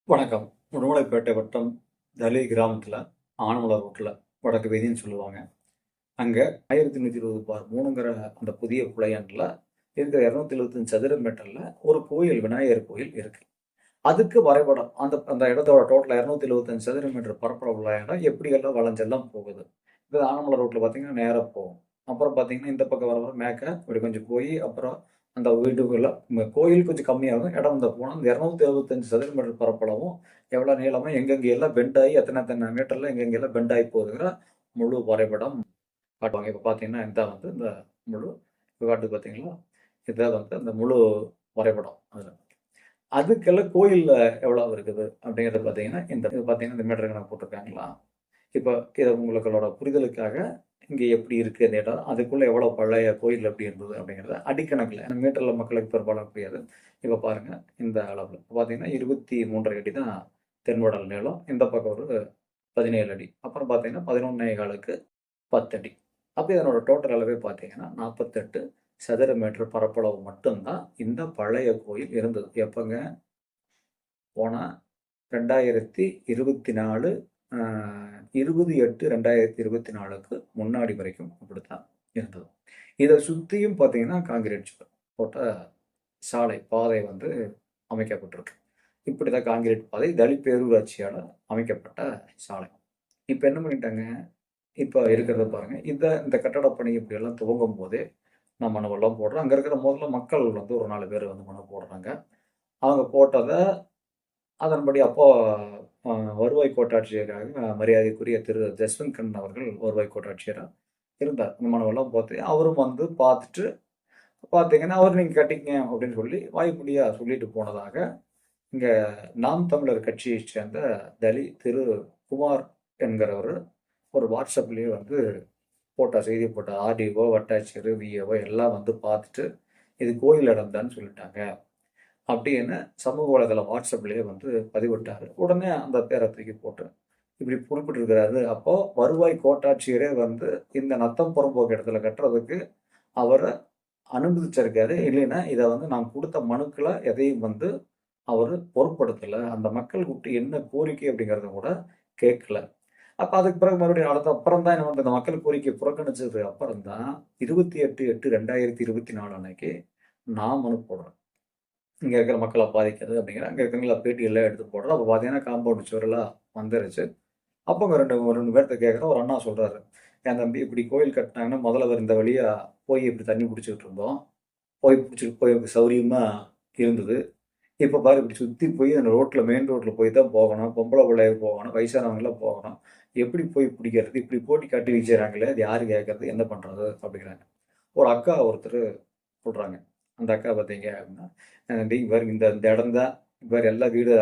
வணக்கம். உடுமலைப்பேட்டை வட்டம் தளி கிராமத்தில் ஆனமலை ரோட்டில் வடக்கு வீதின்னு சொல்லுவாங்க. அங்கே 1120 பார் 3ங்கிற அந்த புதிய புலையனில் இருக்கிற 275 சதுர மீட்டரில் ஒரு கோயில், விநாயகர் கோயில் இருக்கு. அதுக்கு வரைபடம் அந்த அந்த இடத்தோட டோட்டல் 275 சதுர மீட்டர் பரப்பளவுள்ள இடம் எப்படியெல்லாம் வளைஞ்செல்லாம் போகுது. இது ஆனமலை ரோட்டில் பார்த்தீங்கன்னா நேராக போகும். அப்புறம் பார்த்தீங்கன்னா இந்த பக்கம் வர மேற்க இப்படி கொஞ்சம் போய் அப்புறம் அந்த வீடுகளில் கோயில் கொஞ்சம் கம்மியாகும். இடம் வந்து போனால் அந்த 275 சதுர மீட்டர் பரப்பளவும் எவ்வளோ நீளமாக எங்கெங்கே எல்லாம் பெண்ட் ஆகி எத்தனை எத்தனை மீட்டரில் எங்கெங்கெல்லாம் பெண்ட் ஆகி போகுதுங்கிற முழு வரைபடம் காட்டுவாங்க. இப்போ பார்த்தீங்கன்னா இதான் வந்து இந்த முழு காட்டு பார்த்தீங்களா, இதான் வந்து அந்த முழு வரைபடம். அதில் அதுக்கெல்லாம் கோயிலில் எவ்வளோ இருக்குது அப்படிங்கிறத பார்த்தீங்கன்னா இந்த இது பார்த்தீங்கன்னா இந்த மீட்டர் கணக்கு போட்டிருக்காங்களா. இப்போ இதை உங்களுக்களோட புரிதலுக்காக இங்கே எப்படி இருக்குது அந்த இடம், அதுக்குள்ளே எவ்வளோ பழைய கோயில் எப்படி இருந்தது அப்படிங்கிறத அடிக்கணக்கில் மீட்டரில் மக்களுக்கு பெரும்பாலும் முடியாது. இப்போ பாருங்கள் இந்த அளவில் பார்த்தீங்கன்னா 23 அடி தான் தென்வடல் நீளம், இந்த பக்கம் ஒரு 17 அடி, அப்புறம் பார்த்தீங்கன்னா 11.25க்கு 10 அடி. அப்போ இதனோட டோட்டல் அளவே பார்த்தீங்கன்னா 48 சதுர மீட்டர் பரப்பளவு மட்டும்தான் இந்த பழைய கோயில் இருந்தது. எப்போங்க? போனால் 2024 20/8/2024க்கு முன்னாடி வரைக்கும் அப்படித்தான் இருந்தது. இதை சுற்றியும் பார்த்தீங்கன்னா காங்கிரீட் போட்ட சாலை பாதை வந்து அமைக்கப்பட்டிருக்கு. இப்படி தான் காங்கிரீட் பாதை தளி பேரூராட்சியால் அமைக்கப்பட்ட சாலை. இப்போ என்ன பண்ணிட்டாங்க, இப்போ இருக்கிறத பாருங்கள். இந்த கட்டட பணி இப்படியெல்லாம் துவங்கும் போதே நான் மனுவெல்லாம் போடுறேன். அங்கே இருக்கிற முதல்ல மக்கள் வந்து ஒரு 4 பேர் வந்து மனு போடுறாங்க. அவங்க போட்டதை அதன்படி அப்போ வருவாய் கோட்டாட்சியராக மரியாதைக்குரிய திரு ஜஸ்வந்த் கண்ணன் அவர்கள் வருவாய் கோட்டாட்சியராக இருந்தார். இந்த மனுவெல்லாம் பார்த்து அவரும் வந்து பார்த்துட்டு பார்த்தீங்கன்னா அவர் நீங்கள் கட்டிங்க அப்படின்னு சொல்லி வாய்மொழியாக சொல்லிட்டு போனதாக இங்கே நாம் தமிழர் கட்சியை சேர்ந்த தலி திரு குமார் என்கிறவர் ஒரு வாட்ஸ்அப்லேயே வந்து போட்ட செய்தி போட்ட ஆர்டிஓ, வட்டாட்சியர், விஏஓ எல்லாம் வந்து பார்த்துட்டு இது கோயில் இடம் தான் சொல்லிட்டாங்க அப்படின்னு சமூக வலைதள வாட்ஸ்அப்லேயே வந்து பதிவிட்டார். உடனே அந்த பேரை தூக்கி போட்டு இப்படி குறிப்பிட்டிருக்கிறாரு. அப்போ வருவாய் கோட்டாட்சியரே வந்து இந்த நத்தம் புறம்போக்கு இடத்துல கட்டுறதுக்கு அவரை அனுமதிச்சிருக்காரு. இல்லைன்னா இதை வந்து நான் கொடுத்த மனுக்களை எதையும் வந்து அவர் பொருட்படுத்தலை. அந்த மக்கள் கூப்பிட்டு என்ன கோரிக்கை அப்படிங்கிறத கூட கேட்கல. அப்போ அதுக்கு பிறகு மறுபடியும் அடுத்த அப்புறம் தான் என்ன வந்து இந்த மக்கள் கோரிக்கை புறக்கணிச்சது அப்புறம் தான் 28/8/2024 அன்னைக்கு நான் மனு போடுறேன். இங்கே இருக்கிற மக்களை பாதிக்கிறது அப்படிங்கிற அங்கே இருக்கிறவங்கள பேட்டியெல்லாம் எடுத்து போடுறோம். அப்போ பார்த்தீங்கன்னா காம்பவுண்ட் சுவரெல்லாம் வந்துருச்சு. அப்போ ரெண்டு பேர்த்த கேட்குறோம். ஒரு அண்ணா சொல்கிறாரு, என் தம்பி இப்படி கோயில் கட்டினாங்கன்னா முதல்ல இந்த வழியாக போய் இப்படி தண்ணி பிடிச்சிக்கிட்டு இருந்தோம், போய் சௌரியமாக இருந்தது. இப்போ பாரு இப்படி சுற்றி போய் அந்த ரோட்டில் மெயின் ரோட்டில் போய் தான் போகணும், பொம்பளை பிள்ளைய போகணும், வயசானவங்களாம் போகணும், எப்படி போய் பிடிக்கிறது, இப்படி போட்டி காட்டி வச்சுறாங்களே, அது யார் கேட்கறது, என்ன பண்ணுறது அப்படிங்கிறாங்க. ஒரு அக்கா ஒருத்தர் சொல்கிறாங்க. அந்த அக்கா பார்த்தீங்க அப்படின்னா, வேறு இந்த இந்த இடம் தான் வேறு எல்லா வீடு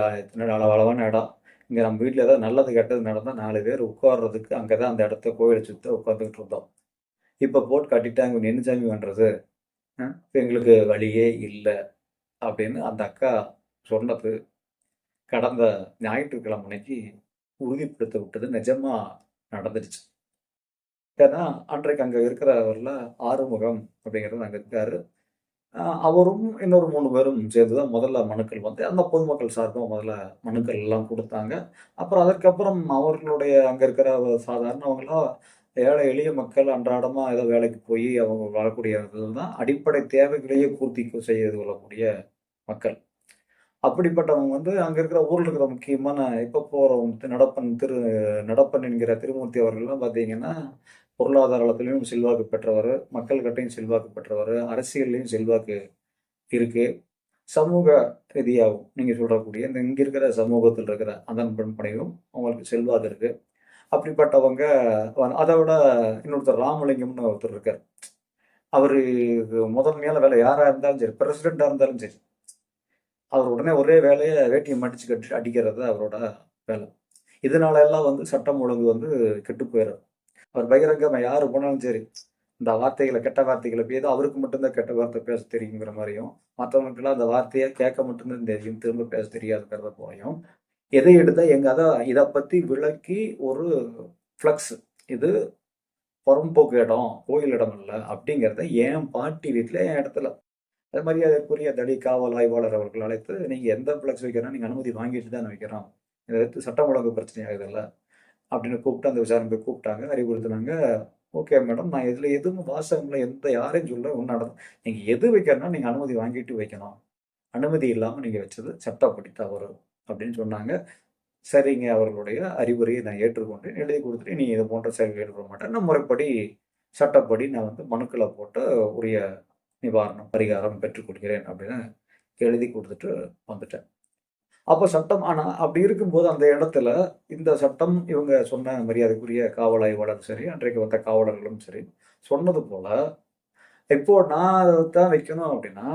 அளவான இடம், இங்கே நம்ம வீட்டில் ஏதாவது நல்லது கெட்டது நடந்தால் 4 பேர் உட்கார்றதுக்கு அங்கே தான் அந்த இடத்த கோயிலை சுற்றி உட்காந்துக்கிட்டு இருந்தோம். இப்போ போட்டு கட்டிட்டாங்க, என்ன சாமி பண்ணுறது, இப்போ எங்களுக்கு வழியே இல்லை அப்படின்னு அந்த அக்கா சொன்னது கடந்த ஞாயிற்றுக்கிழமை அன்னைக்கு உறுதிப்படுத்த விட்டது நிஜமாக நடந்துடுச்சு. ஏன்னா அன்றைக்கு அங்கே இருக்கிறவரில் ஆறுமுகம் அப்படிங்கிறது அங்கே இருக்காரு. அவரும் இன்னொரு 3 பேரும் சேர்ந்து தான் முதல்ல மனுக்கள் வந்து அந்த பொதுமக்கள் சார்பாக முதல்ல மனுக்கள் எல்லாம் கொடுத்தாங்க. அப்புறம் அதற்கப்புறம் அவர்களுடைய அங்கே இருக்கிற சாதாரணவங்களாம் ஏழை எளிய மக்கள் அன்றாடமாக ஏதோ வேலைக்கு போய் அவங்க வாழக்கூடியவர்கள் தான் அடிப்படை தேவைகளையே பூர்த்தி செய்து கொள்ளக்கூடிய மக்கள். அப்படிப்பட்டவங்க வந்து அங்கே இருக்கிற ஊரில் இருக்கிற முக்கியமான இப்போ போகிறவங்க நடப்பன் என்கிற திருமூர்த்தி அவர்கள்லாம் பார்த்தீங்கன்னா பொருளாதாரத்திலையும் செல்வாக்கு பெற்றவர், மக்கள்கிட்டையும் செல்வாக்கு பெற்றவர், அரசியல்லையும் செல்வாக்கு இருக்கு. சமூக ரீதியாகவும் நீங்கள் சொல்றக்கூடிய இந்த இங்கே இருக்கிற சமூகத்தில் இருக்கிற அதன் பண்பனையும் அவங்களுக்கு செல்வாக்கு இருக்கு. அப்படிப்பட்டவங்க அதை விட இன்னொருத்தர் ராமலிங்கம்னு ஒருத்தர் இருக்கார். அவர் முதன்மையான வேலை யாராக இருந்தாலும் சரி, பிரசிடெண்டாக இருந்தாலும் சரி, அவர் உடனே ஒரே வேலையை வேட்டியை மடிச்சு கட்டி அடிக்கிறது அவரோட வேலை. இதனால எல்லாம் வந்து சட்டம் ஒழுங்கு வந்து கெட்டு போயிடும். அவர் பகிரங்கமாக யார் போனாலும் சரி இந்த வார்த்தைகளை கெட்ட வார்த்தைகளை பேச அவருக்கு மட்டும்தான் கெட்ட வார்த்தை பேச தெரியுங்கிற மாதிரியும், மற்றவங்களுக்கெல்லாம் அந்த வார்த்தையை கேட்க மட்டும்தான் தெரியும், திரும்ப பேச தெரியாதுங்கிறத போலையும் எதை எடுத்தால் எங்கள் இதை பற்றி விளக்கி ஒரு ஃப்ளக்ஸ், இது புறம்போக்கு இடம், கோயில் இடம் அல்ல அப்படிங்கிறத என் பாட்டி வீட்டில் என் இடத்துல அது மாதிரி அதற்குரிய தடி காவல் ஆய்வாளர் அவர்கள் அழைத்து நீங்கள் எந்த ஃப்ளெக்ஸ் வைக்கிறோம் நீங்கள் அனுமதி வாங்கிட்டு தான் வைக்கிறோம், இதை எடுத்து சட்டம் ஒழுங்கு பிரச்சனை ஆகுதுல்ல அப்படின்னு கூப்பிட்டு அந்த விசாரணை கூப்பிட்டாங்க, அறிவுறுத்தினாங்க. ஓகே மேடம், நான் இதில் எதுவும் வாசகம்ல எந்த யாரையும் சொல்ல ஒன்று நடக்கும், நீங்கள் எது வைக்கிறனா நீங்கள் அனுமதி வாங்கிட்டு வைக்கணும், அனுமதி இல்லாமல் நீங்கள் வச்சது சட்டப்படி தவறு அப்படின்னு சொன்னாங்க. சரிங்க, அவர்களுடைய அறிவுரையை நான் ஏற்றுக்கொண்டு எழுதி கொடுத்துட்டு நீ இது போன்ற செயல்கள் ஈடுபட மாட்டேன், நான் முறைப்படி சட்டப்படி நான் வந்து மனுக்களை போட்டு உரிய நிவாரணம் பரிகாரம் பெற்றுக்கொள்கிறேன் அப்படின்னு எழுதி கொடுத்துட்டு வந்துட்டேன். அப்போ சட்டம் ஆனால் அப்படி இருக்கும்போது அந்த இடத்துல இந்த சட்டம் இவங்க சொன்ன மரியாதைக்குரிய காவல் ஆய்வாளர் சரி, அன்றைக்கு வந்த காவலர்களும் சரி சொன்னது போல இப்போ நான் தான் வைக்கணும் அப்படின்னா,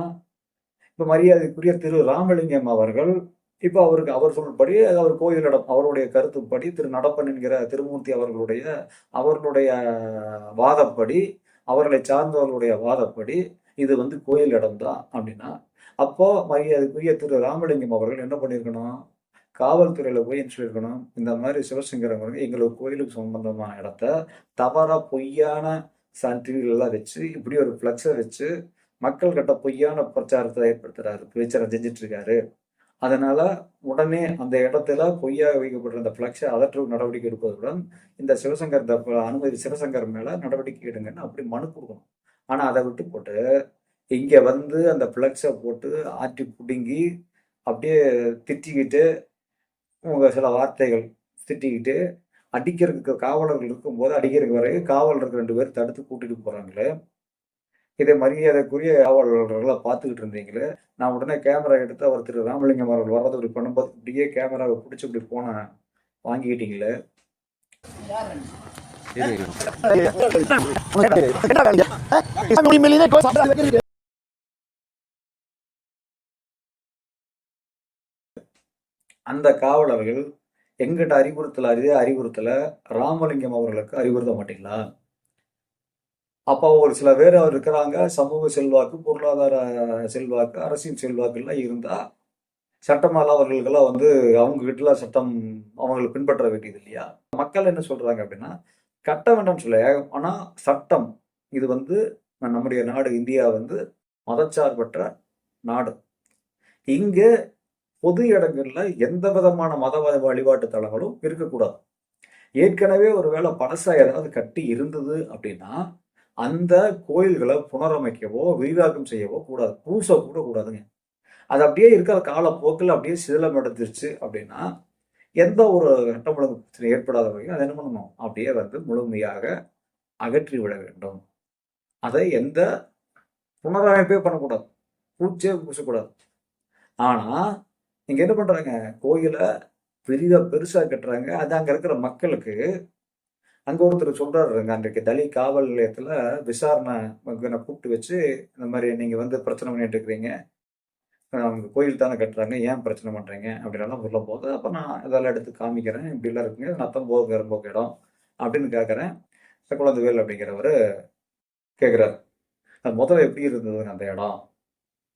இப்போ மரியாதைக்குரிய திரு ராமலிங்கம் அவர்கள் இப்போ அவருக்கு அவர் சொல்றபடி அவர் கோயிலிடம் அவருடைய கருத்துப்படி திரு நடப்பன் என்கிற திருமூர்த்தி அவர்களுடைய வாதப்படி, அவர்களை சார்ந்தவர்களுடைய வாதப்படி இது வந்து கோயில் இடம் தான் அப்படின்னா, அப்போ மரியாதைக்குரிய திரு ராமலிங்கம் அவர்கள் என்ன பண்ணியிருக்கணும், காவல்துறையில போய் என்ன சொல்லியிருக்கணும், இந்த மாதிரி சிவசங்கர் அவர்கள் எங்களுக்கு கோயிலுக்கு சம்பந்தமான இடத்த தவறா பொய்யான சான்றிதழ்லாம் வச்சு இப்படி ஒரு ஃப்ளக்ஸை வச்சு மக்கள் கிட்ட பொய்யான பிரச்சாரத்தை ஏற்படுத்துறாரு, பிரச்சாரம் செஞ்சுட்டு இருக்காரு, அதனால உடனே அந்த இடத்துல பொய்யாக வைக்கப்படுற அந்த ஃப்ளக்ஸை அகற்றும் நடவடிக்கை எடுப்பதுடன் இந்த சிவசங்கர் அனுமதி சிவசங்கர் மேல நடவடிக்கை எடுங்கன்னு அப்படி மனு கொடுக்கணும். ஆனா அதை விட்டு போட்டு இங்க வந்து அந்த ஃப்ளக்ஸை போட்டு ஆட்டி பிடுங்கி அப்படியே திட்டிக்கிட்டு உங்க சில வார்த்தைகள் திட்டிக்கிட்டு அடிக்கிறதுக்கு காவலர்கள் இருக்கும்போது அடிக்கிறதுக்கு வரைக்கும் காவலர்கள் 2 பேர் தடுத்து கூட்டிட்டு போறாங்களே, இதை மரியாதைக்குரிய காவலர்களை பார்த்துக்கிட்டு இருந்தீங்களே, நான் உடனே கேமரா எடுத்து அவர் திரு ராமலிங்கம் அவர்கள் வர்றது இப்படி பண்ணும்போது இப்படியே கேமராவை பிடிச்சி இப்படி போனேன் வாங்கிக்கிட்டீங்களே. அந்த காவலர்கள் எங்கிட்ட அறிவுறுத்தல ராமலிங்கம் அவர்களுக்கு அறிவுறுத்த மாட்டீங்களா? அப்போ ஒரு சில பேர் அவர் இருக்கிறாங்க, சமூக செல்வாக்கு, பொருளாதார செல்வாக்கு, அரசியல் செல்வாக்கு எல்லாம் இருந்தா சட்டமால அவர்களுக்கெல்லாம் வந்து அவங்க கிட்ட சட்டம் அவங்களுக்கு பின்பற்ற வேண்டியது இல்லையா? மக்கள் என்ன சொல்றாங்க அப்படின்னா, கட்ட வேண்டாம்னு சொல்ல, ஆனா சட்டம் இது வந்து நம்முடைய நாடு இந்தியா வந்து மதச்சார்பற்ற நாடு. இங்க பொது இடங்கள்ல எந்த விதமான மத வழிபாட்டு தலங்களும் இருக்கக்கூடாது. ஏற்கனவே ஒருவேளை பழசா ஏதாவது கட்டி இருந்தது அப்படின்னா அந்த கோயில்களை புனரமைக்கவோ விரிவாக்கம் செய்யவோ கூடாது, பூச கூட கூடாதுங்க. அது அப்படியே இருக்கிற காலப்போக்கில் அப்படியே சிதிலம் அடைஞ்சிருச்சு அப்படின்னா எந்த ஒரு சட்டம் ஒழுங்கு பிரச்சனை ஏற்படாத வகையில் அதை என்ன பண்ணணும், அப்படியே வந்து முழுமையாக அகற்றி விட வேண்டும். அதை எந்த புனரமைப்பே பண்ணக்கூடாது, பூச்சே பூசக்கூடாது. ஆனா இங்க என்ன பண்றாங்க, கோயிலை பெருசா கட்டுறாங்க. அது அங்க இருக்கிற மக்களுக்கு அங்க ஒருத்தர் சொல்றாருங்க, அன்றைக்கு தளி காவல் நிலையத்துல விசாரணை கூப்பிட்டு வச்சு இந்த மாதிரி நீங்க வந்து பிரச்சனை பண்ணிட்டு இருக்கிறீங்க, அவங்க கோயில் தானே கட்டுறாங்க, ஏன் பிரச்சனை பண்றீங்க அப்படின்லாம் சொல்லும் போது அப்ப நான் இதெல்லாம் எடுத்து காமிக்கிறேன், இப்படிலாம் இருக்குங்க, நத்தம் போக போக்கு இடம் அப்படின்னு கேட்கறேன். குழந்தைவேல் அப்படிங்கிறவர் கேட்கிறாரு, அது முதல்ல எப்படி இருந்ததுங்க அந்த இடம்,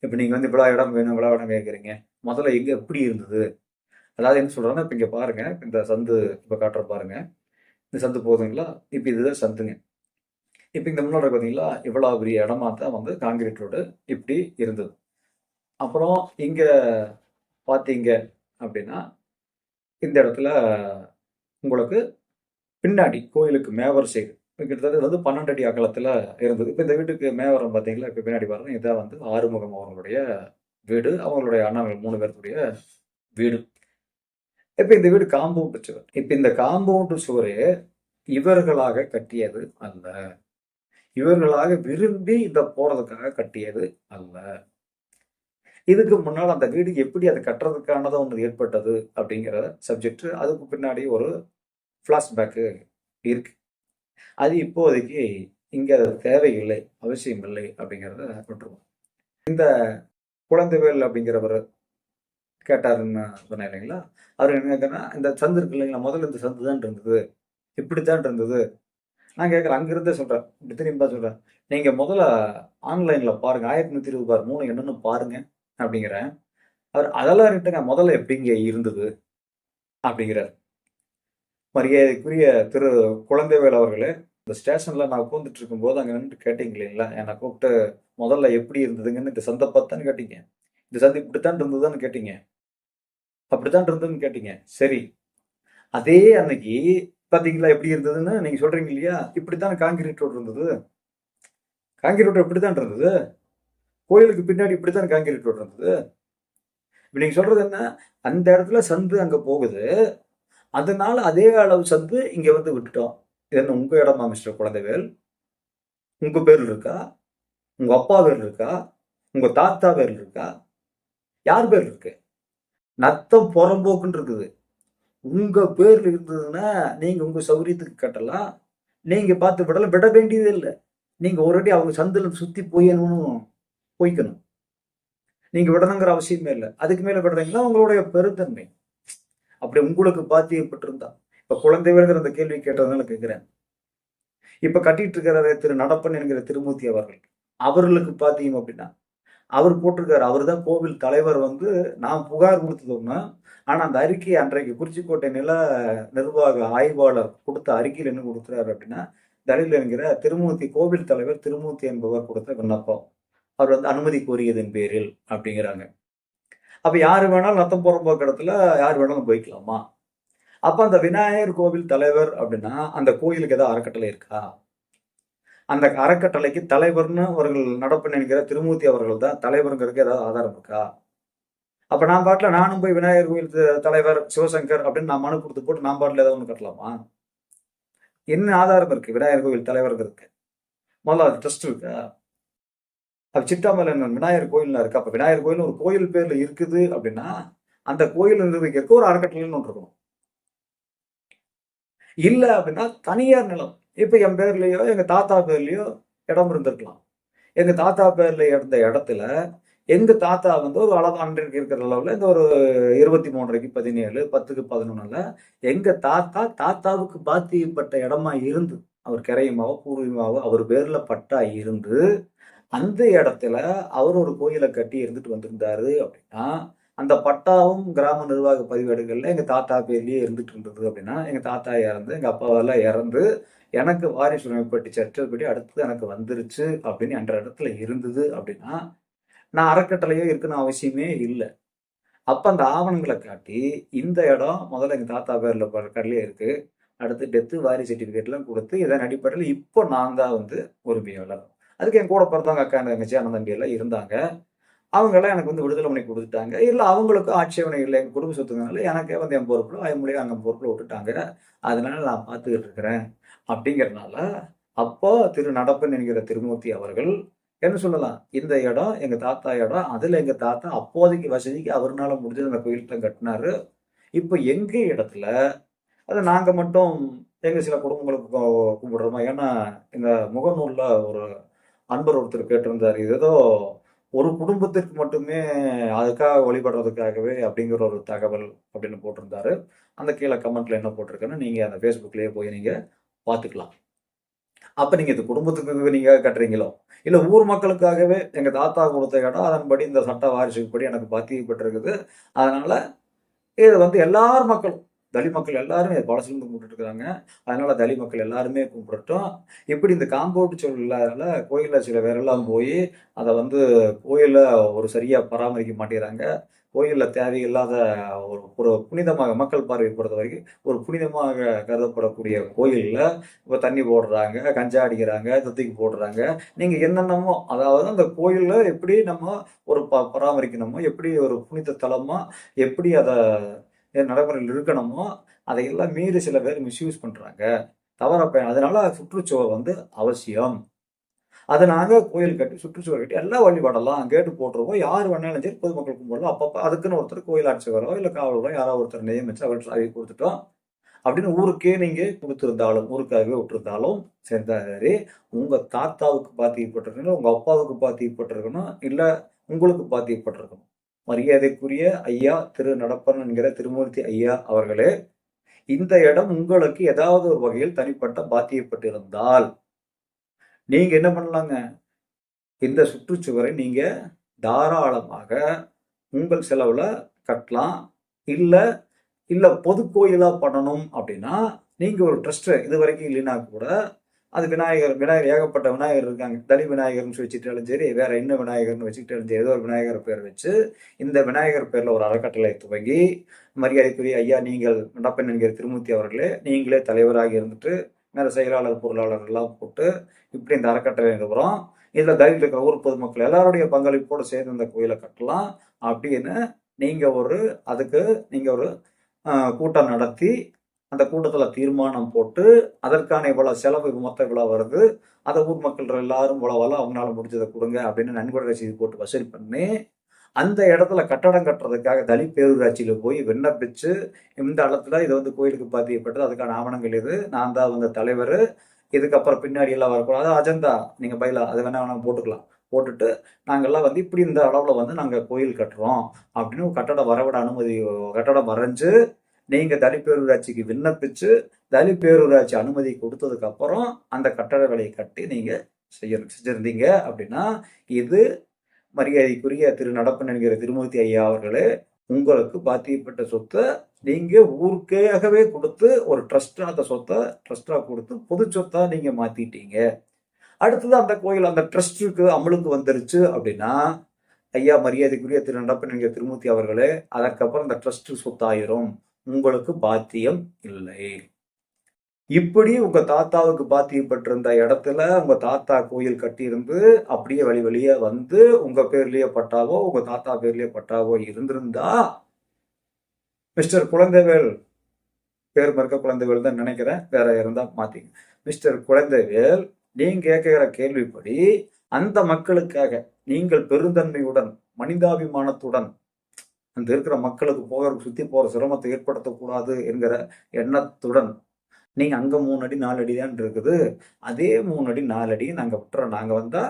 இப்ப நீங்க வந்து இவ்வளவு இடம் வேணும் இவ்வளவு இடம் கேட்குறீங்க, முதல்ல எங்க எப்படி இருந்தது? அதாவது என்ன சொல்றாங்கன்னா, இப்ப இங்க பாருங்க, இந்த சந்து இப்ப காட்டுற பாருங்க, இந்த சந்து போதுங்களா, இப்ப இதுதான் சந்துங்க. இப்ப இந்த முன்னாடி பார்த்தீங்களா, இவ்வளவு பெரிய இடமா தான் வந்து காங்கிரீட் ரோடு இப்படி இருந்தது. அப்புறம் இங்க பார்த்தீங்க அப்படின்னா இந்த இடத்துல உங்களுக்கு பின்னாடி கோயிலுக்கு மேவர் சைடு கிட்டத்தட்ட வந்து 12 அடி அகலத்துல இருந்தது. இப்ப இந்த வீட்டுக்கு மேவரம் பார்த்தீங்களா, இப்ப பின்னாடி பாருங்க, இதான் வந்து ஆறுமுகம் அவர்களுடைய வீடு, அவங்களுடைய அண்ணாங்கள் 3 பேருடைய வீடு. இப்ப இந்த வீடு காம்பவுண்ட் சுவர். இப்ப இந்த காம்பவுண்ட் சுவரே இவர்களாக கட்டியது அல்ல, இவர்களாக விரும்பி இந்த போறதுக்காக கட்டியது அல்ல. இதுக்கு முன்னால் அந்த வீடு எப்படி அதை கட்டுறதுக்கானதான் ஒன்று ஏற்பட்டது அப்படிங்கிற சப்ஜெக்ட் அதுக்கு பின்னாடி ஒரு ஃப்ளாஷ்பேக்கு இருக்கு. அது இப்போதைக்கு இங்க தேவையில்லை, அவசியம் இல்லை அப்படிங்கிறத விட்டுருவோம். இந்த குழந்தைவேல் அப்படிங்கிறவர் கேட்டாருன்னு சொன்னேன் இல்லைங்களா, அவர் என்ன இந்த சந்து இருக்கு இல்லைங்களா, முதல்ல இந்த சந்து தான் இருந்தது, இப்படித்தான் இருந்தது. நான் கேட்குறேன், அங்கிருந்தே சொல்றேன், இப்படி திரும்பி சொல்றேன், நீங்க முதல்ல ஆன்லைன்ல பாருங்க, 1123 என்னன்னு பாருங்க அப்படிங்கிறேன். அவர் அதெல்லாம் இருக்கட்டுங்க, முதல்ல எப்படிங்க இருந்தது அப்படிங்கிறார். மரியாதைக்குரிய திரு குழந்தைவேல் அவர்களே, இந்த ஸ்டேஷன்ல நான் உட்காந்துட்டு இருக்கும்போது அங்க நின்று கேட்டீங்க இல்லைங்களா? என்னை கூப்பிட்டு முதல்ல எப்படி இருந்ததுங்கன்னு இந்த சந்தை பார்த்தான்னு கேட்டீங்க. இந்த சந்தை இப்படித்தான் இருந்ததுன்னு கேட்டீங்க. அப்படித்தான் இருந்ததுன்னு கேட்டீங்க. சரி. அதே அன்னைக்கு பாத்தீங்களா எப்படி இருந்ததுன்னு நீங்க சொல்றீங்க இல்லையா? இப்படித்தான் கான்கிரீட் ரோடு இருந்தது. கான்கிரீட் ரோடு இப்படித்தான் இருந்தது. கோயிலுக்கு பின்னாடி இப்படித்தான் கான்கிரீட் ரோடு இருந்தது. இப்ப நீங்க சொல்றது என்ன? அந்த இடத்துல சந்து அங்க போகுது. அதனால அதே அளவு சந்து இங்க வந்து விட்டுட்டோம். இது என்ன உங்க இடமா மிஸ்டர் குழந்தைவேல்? உங்க பேர்ல இருக்கா? உங்க அப்பா பேர்ல இருக்கா? உங்க தாத்தா பேர்ல இருக்கா? யார் பேர்ல இருக்கு? நத்தம் புறம்போக்குன்னு இருக்குது. உங்க பேர்ல இருந்ததுன்னா நீங்க உங்க சௌரியத்துக்கு கட்டலாம். நீங்க பார்த்து விட வேண்டியதே இல்லை. நீங்க ஒருவாட்டி அவங்க சந்தில சுத்தி போய்க்கணும். நீங்க விடணுங்கிற அவசியமே இல்லை. அதுக்கு மேல விடுறீங்களா உங்களுடைய பெருந்தன்மை. அப்படி உங்களுக்கு பாத்தியப்பட்டிருந்தா இப்ப குழந்தைவேல்ங்கிற அந்த கேள்வி கேட்டதுனால கேட்கிறேன். இப்ப கட்டிட்டு இருக்கிற திரு நடப்பன் என்கிற திருமூர்த்தி அவர்கள் அவர்களுக்கு பாத்தீங்க அப்படின்னா அவர் போட்டிருக்காரு. அவர் தான் கோவில் தலைவர் வந்து நான் புகார் கொடுத்தது ஆனா அந்த அறிக்கையை அன்றைக்கு குறிச்சிக்கோட்டை நில நிர்வாக ஆய்வாளர் கொடுத்த அறிக்கையில் என்ன கொடுக்குறாரு அப்படின்னா தலில் என்கிற திருமூர்த்தி கோவில் தலைவர் திருமூர்த்தி என்பவர் கொடுத்த விண்ணப்பம். அவர் வந்து அனுமதி கோரியதன் பேரில் அப்படிங்கிறாங்க. அப்ப யாரு வேணாலும் நத்தம் புறம்போக்கு இடத்துல யார் வேணாலும் போய்க்கலாமா? அப்ப அந்த விநாயகர் கோவில் தலைவர் அப்படின்னா அந்த கோயிலுக்கு ஏதாவது அறக்கட்டளை இருக்கா? அந்த அறக்கட்டளைக்கு தலைவர்னு அவர்கள் நடப்பு என்கிற திருமூர்த்தி அவர்கள் தான் தலைவருங்கிறதுக்கு ஏதாவது ஆதாரம் இருக்கா? அப்ப நான் பாட்டுல நானும் போய் விநாயகர் கோயில் தலைவர் சிவசங்கர் அப்படின்னு நான் மனு கொடுத்து போட்டு நான் பாட்டுல ஏதாவது ஒண்ணு கட்டலாமா? என்ன ஆதாரம் இருக்கு விநாயகர் கோவில் தலைவருங்கிறதுக்கு? முதல்ல அது ட்ரஸ்ட் இருக்கா? அப்ப சித்தாமலை விநாயகர் கோயில்ல இருக்கு. அப்ப விநாயகர் கோயில் ஒரு கோயில் பேர்ல இருக்குது அப்படின்னா அந்த கோயில் நிர்வகிக்கிறதுக்கு ஒரு அறக்கட்டளைன்னு ஒன்று இருக்கணும். இல்ல அப்படின்னா தனியார் நிலம். இப்ப என் பேர்லயோ எங்க தாத்தா பேர்லயோ இடம் இருந்திருக்கலாம். எங்க தாத்தா பேர்ல இருந்த இடத்துல எங்க தாத்தா வந்து ஒரு அளவு அன்றைக்கு இருக்கிற அளவுல இந்த ஒரு 23 17 10 11 எங்க தாத்தாவுக்கு பாத்தியப்பட்ட இடமா இருந்து அவர் கிரையமாவோ பூர்வீகமாவோ அவர் பேர்ல பட்டா இருந்து அந்த இடத்துல அவர் ஒரு கோயிலை கட்டி இருந்துட்டு வந்திருந்தாரு அப்படின்னா அந்த பட்டாவும் கிராம நிர்வாக பதிவேடுகள்ல எங்க தாத்தா பேர்லயே இருந்துட்டு இருந்தது அப்படின்னா எங்க தாத்தா இறந்து எங்க அப்பாவெல்லாம் இறந்து எனக்கு வாரிசு உரிமைப்பட்டு சட்டப்படி அடுத்து எனக்கு வந்துருச்சு அப்படின்னு என்ற இடத்துல இருந்தது அப்படின்னா நான் அறக்கட்டளையோ இருக்குன்னு அவசியமே இல்லை. அப்ப அந்த ஆவணங்களை காட்டி இந்த இடம் முதல்ல எங்க தாத்தா பேர்ல கடலே இருக்கு. அடுத்து டெத்து வாரி சர்டிபிகேட்லாம் கொடுத்து இதன் அடிப்படையில் இப்போ நான் தான் வந்து உரிமையாளர். அதுக்கு என் கூட பிறந்தவங்க அக்கா தங்கச்சி அண்ணன் தம்பி எல்லாம் இருந்தாங்க. அவங்க எல்லாம் எனக்கு வந்து விடுதலை பண்ணி கொடுத்துட்டாங்க. இல்ல அவங்களுக்கு ஆட்சேபனை இல்லை. எங்க குடும்ப சொத்துனால எனக்கே வந்து என் பொறுப்புல அவங்களே அங்க பொறுப்புல விட்டுட்டாங்க. அதனால நான் பார்த்துக்கிட்டு இருக்கிறேன். அப்படிங்கிறதுனால அப்போ திரு நடப்பன் என்கிற திருமூர்த்தி அவர்கள் என்ன சொல்லலாம்? இந்த இடம் எங்க தாத்தா இடம். அதுல எங்க தாத்தா அப்போதைக்கு வசதிக்கு அவர்னால முடிஞ்சது அந்த கோயில்ல கட்டினாரு. இப்ப எங்க இடத்துல அத நாங்க மட்டும் எங்க சில குடும்பங்களுக்கு கும்பிடுறோமா? ஏன்னா இந்த முகநூல்ல ஒரு அன்பர் ஒருத்தர் கேட்டிருந்தாரு. இது ஏதோ ஒரு குடும்பத்திற்கு மட்டுமே அதுக்காக வழிபடுறதுக்காகவே அப்படிங்கிற ஒரு தகவல் அப்படின்னு போட்டிருந்தாரு. அந்த கீழே கமெண்ட்ல என்ன போட்டிருக்குன்னு நீங்க அந்த Facebookலயே போய் நீங்க பார்த்துக்கலாம். அப்ப நீங்க இது குடும்பத்துக்கு நீங்க கட்டுறீங்களோ? இல்ல ஊர் மக்களுக்காகவே எங்க தாத்தா கொடுத்த இடம் அதன்படி இந்த சட்ட வாரிசுப்படி எனக்கு பாத்தியப்பட்டிருக்குது. அதனால இது வந்து எல்லார் மக்களும் தலித் மக்கள் எல்லாருமே பழசுலேருந்து கும்பிட்டுட்டு இருக்கிறாங்க. அதனால தலித் மக்கள் எல்லாருமே கும்பிடட்டும். இப்படி இந்த காம்பவுண்ட் சுவர் இல்லாதனால கோயில்ல சில பேரெல்லாம் போய் அதை வந்து கோயில்ல ஒரு சரியா பராமரிக்க மாட்டேங்கிறாங்க. கோயில்ல தேவையில்லாத ஒரு ஒரு புனிதமாக மக்கள் பார்வை பொறுத்த வரைக்கும் ஒரு புனிதமாக கருதப்படக்கூடிய கோயில்ல இப்போ தண்ணி போடுறாங்க, கஞ்சா அடிக்கிறாங்க, தூக்கி போடுறாங்க. நீங்க என்னென்னமோ அதாவது அந்த கோயில்ல எப்படி நம்ம ஒரு பராமரிக்கணுமோ, எப்படி ஒரு புனித தலமா எப்படி அதை நடைமுறையில் இருக்கணுமோ அதையெல்லாம் மீறி சில பேர் மிஸ்யூஸ் பண்றாங்க. தவறா அதனால சுற்றுச்சுவர் வந்து அவசியம். அதை நாங்க கோயில் கட்டி சுற்றுச்சுவர் கட்டி எல்லாம் வழிபடலாம். கேட்டு போட்டுருவோம். யார் வேணாலும் சரி பொதுமக்கள் கும்பிடலாம். அப்பப்போ அதுக்குன்னு ஒருத்தர் கோயில் ஆட்சியரோ இல்லை காவலரோ யாரோ ஒருத்தர் நியமிச்சு அவர் சாவி கொடுத்துட்டோம் அப்படின்னு ஊருக்கே நீங்க கொடுத்திருந்தாலும் ஊருக்காகவே விட்டுருந்தாலும் சரி உங்க தாத்தாவுக்கு பாத்தியப்பட்டிருக்கணும், உங்க அப்பாவுக்கு பாத்தியப்பட்டிருக்கணும், இல்ல உங்களுக்கு பாத்தியப்பட்டிருக்கணும். மரியாதைக்குரிய ஐயா திரு நடப்பன் என்கிற திருமூர்த்தி ஐயா அவர்களே, இந்த இடம் உங்களுக்கு ஏதாவது ஒரு வகையில் தனிப்பட்ட பாத்தியப்பட்டிருந்தால் நீங்க என்ன பண்ணலாங்க? இந்த சுற்றுச்சுவரை நீங்க தாராளமாக உங்கள் செலவுல கட்டலாம். இல்ல இல்ல பொது கோயிலா பண்ணணும் அப்படின்னா நீங்க ஒரு ட்ரஸ்ட் இது வரைக்கும் இல்லைன்னா கூட அது விநாயகர் ஏகப்பட்ட விநாயகர் இருக்காங்க. தனி விநாயகர்னு வச்சுக்கிட்டாலும் சரி, வேற என்ன விநாயகர்னு வச்சுக்கிட்டாலும் சரி, ஏதோ ஒரு விநாயகர் பேர் வச்சு, இந்த விநாயகர் பேர்ல ஒரு அறக்கட்டளை துவங்கி, மரியாதைக்குரிய ஐயா நீங்கள் நடப்பன் என்கிற திருமூர்த்தி அவர்களே, நீங்களே தலைவராக இருந்துட்டு, மேல செயலாளர், பொருளாளர் எல்லாம் போட்டு, இப்படி இந்த அறக்கட்டளை நிறுவுறோம். இதுல தலித் இருக்கிற ஊர் பொதுமக்கள் எல்லாருடைய பங்களிப்போடு சேர்ந்து இந்த கோயிலை கட்டலாம் அப்படின்னு அதுக்கு நீங்க ஒரு கூட்டம் நடத்தி, அந்த கூட்டத்துல தீர்மானம் போட்டு, அதற்கான இவ்வளவு செலவு மொத்தம் இவ்வளவு வருது, அதை ஊர் மக்கள் எல்லாரும் இவ்வளவெல்லாம் அவங்களால முடிஞ்சதை கொடுங்க அப்படின்னு நன்கொடை ரசீது போட்டு வசூல் பண்ணி, அந்த இடத்துல கட்டடம் கட்டுறதுக்காக தலித் பேரூராட்சியில போய் விண்ணப்பிச்சு, இந்த இடத்துல இது வந்து கோயிலுக்கு பாதிக்கப்பட்டது, அதுக்கான ஆவணங்கள் இது, நான் தான் அவங்க தலைவர், இதுக்கப்புறம் பின்னாடி எல்லாம் வரக்கூடாது, அஜெண்டா நீங்க பயிலா அது வேணா போட்டுக்கலாம், போட்டுட்டு நாங்கெல்லாம் வந்து இப்படி இந்த அளவுல வந்து நாங்க கோயில் கட்டுறோம் அப்படின்னு கட்டடம் வரவிட அனுமதி, கட்டடம் வரைஞ்சு நீங்க தலித் பேரூராட்சிக்கு விண்ணப்பிச்சு, தலித் பேரூராட்சி அனுமதி கொடுத்ததுக்கு அப்புறம் அந்த கட்டட வேலையை கட்டி நீங்க செஞ்சிருந்தீங்க அப்படின்னா, இது மரியாதைக்குரிய திரு நடப்பன் என்கிற திருமூர்த்தி ஐயா அவர்களே, உங்களுக்கு பாத்தியப்பட்ட சொத்தை நீங்க ஊருக்காகவே கொடுத்து ஒரு ட்ரஸ்டா அந்த சொத்தை ட்ரஸ்டா கொடுத்து பொது சொத்தா நீங்க மாத்திட்டீங்க. அடுத்தது அந்த கோயில் அந்த ட்ரஸ்டுக்கு அமலுக்கு வந்துருச்சு அப்படின்னா, ஐயா மரியாதைக்குரிய திரு நடப்பன் என்கிற திருமூர்த்தி அவர்களே, அதற்கப்புறம் அந்த ட்ரஸ்ட் சொத்தாயிரும், உங்களுக்கு பாத்தியம் இல்லை. இப்படி உங்க தாத்தாவுக்கு பாத்தியப்பட்டிருந்த இடத்துல உங்க தாத்தா கோயில் கட்டியிருந்து அப்படியே வழியே வந்து உங்க பேர்லயே பட்டாவோ உங்க தாத்தா பேர்லயே பட்டாவோ இருந்திருந்தா, மிஸ்டர் குழந்தைவேல், பேர் மறுக்க குழந்தைவேல் தான் நினைக்கிறேன், வேற இருந்தா மாத்திங்க, மிஸ்டர் குழந்தைவேல், நீங்க கேட்கிற கேள்விப்படி அந்த மக்களுக்காக நீங்கள் பெருந்தன்மையுடன் மனிதாபிமானத்துடன் அந்த இருக்கிற மக்களுக்கு சுத்தி போற சிரமத்தை ஏற்படுத்தக்கூடாது என்கிற எண்ணத்துடன் நீங்க அங்க 3 அடி 4 அடி தான் இருக்குது, அதே 3 அடி 4 அடி நாங்க விட்டுறோம். நாங்க வந்தா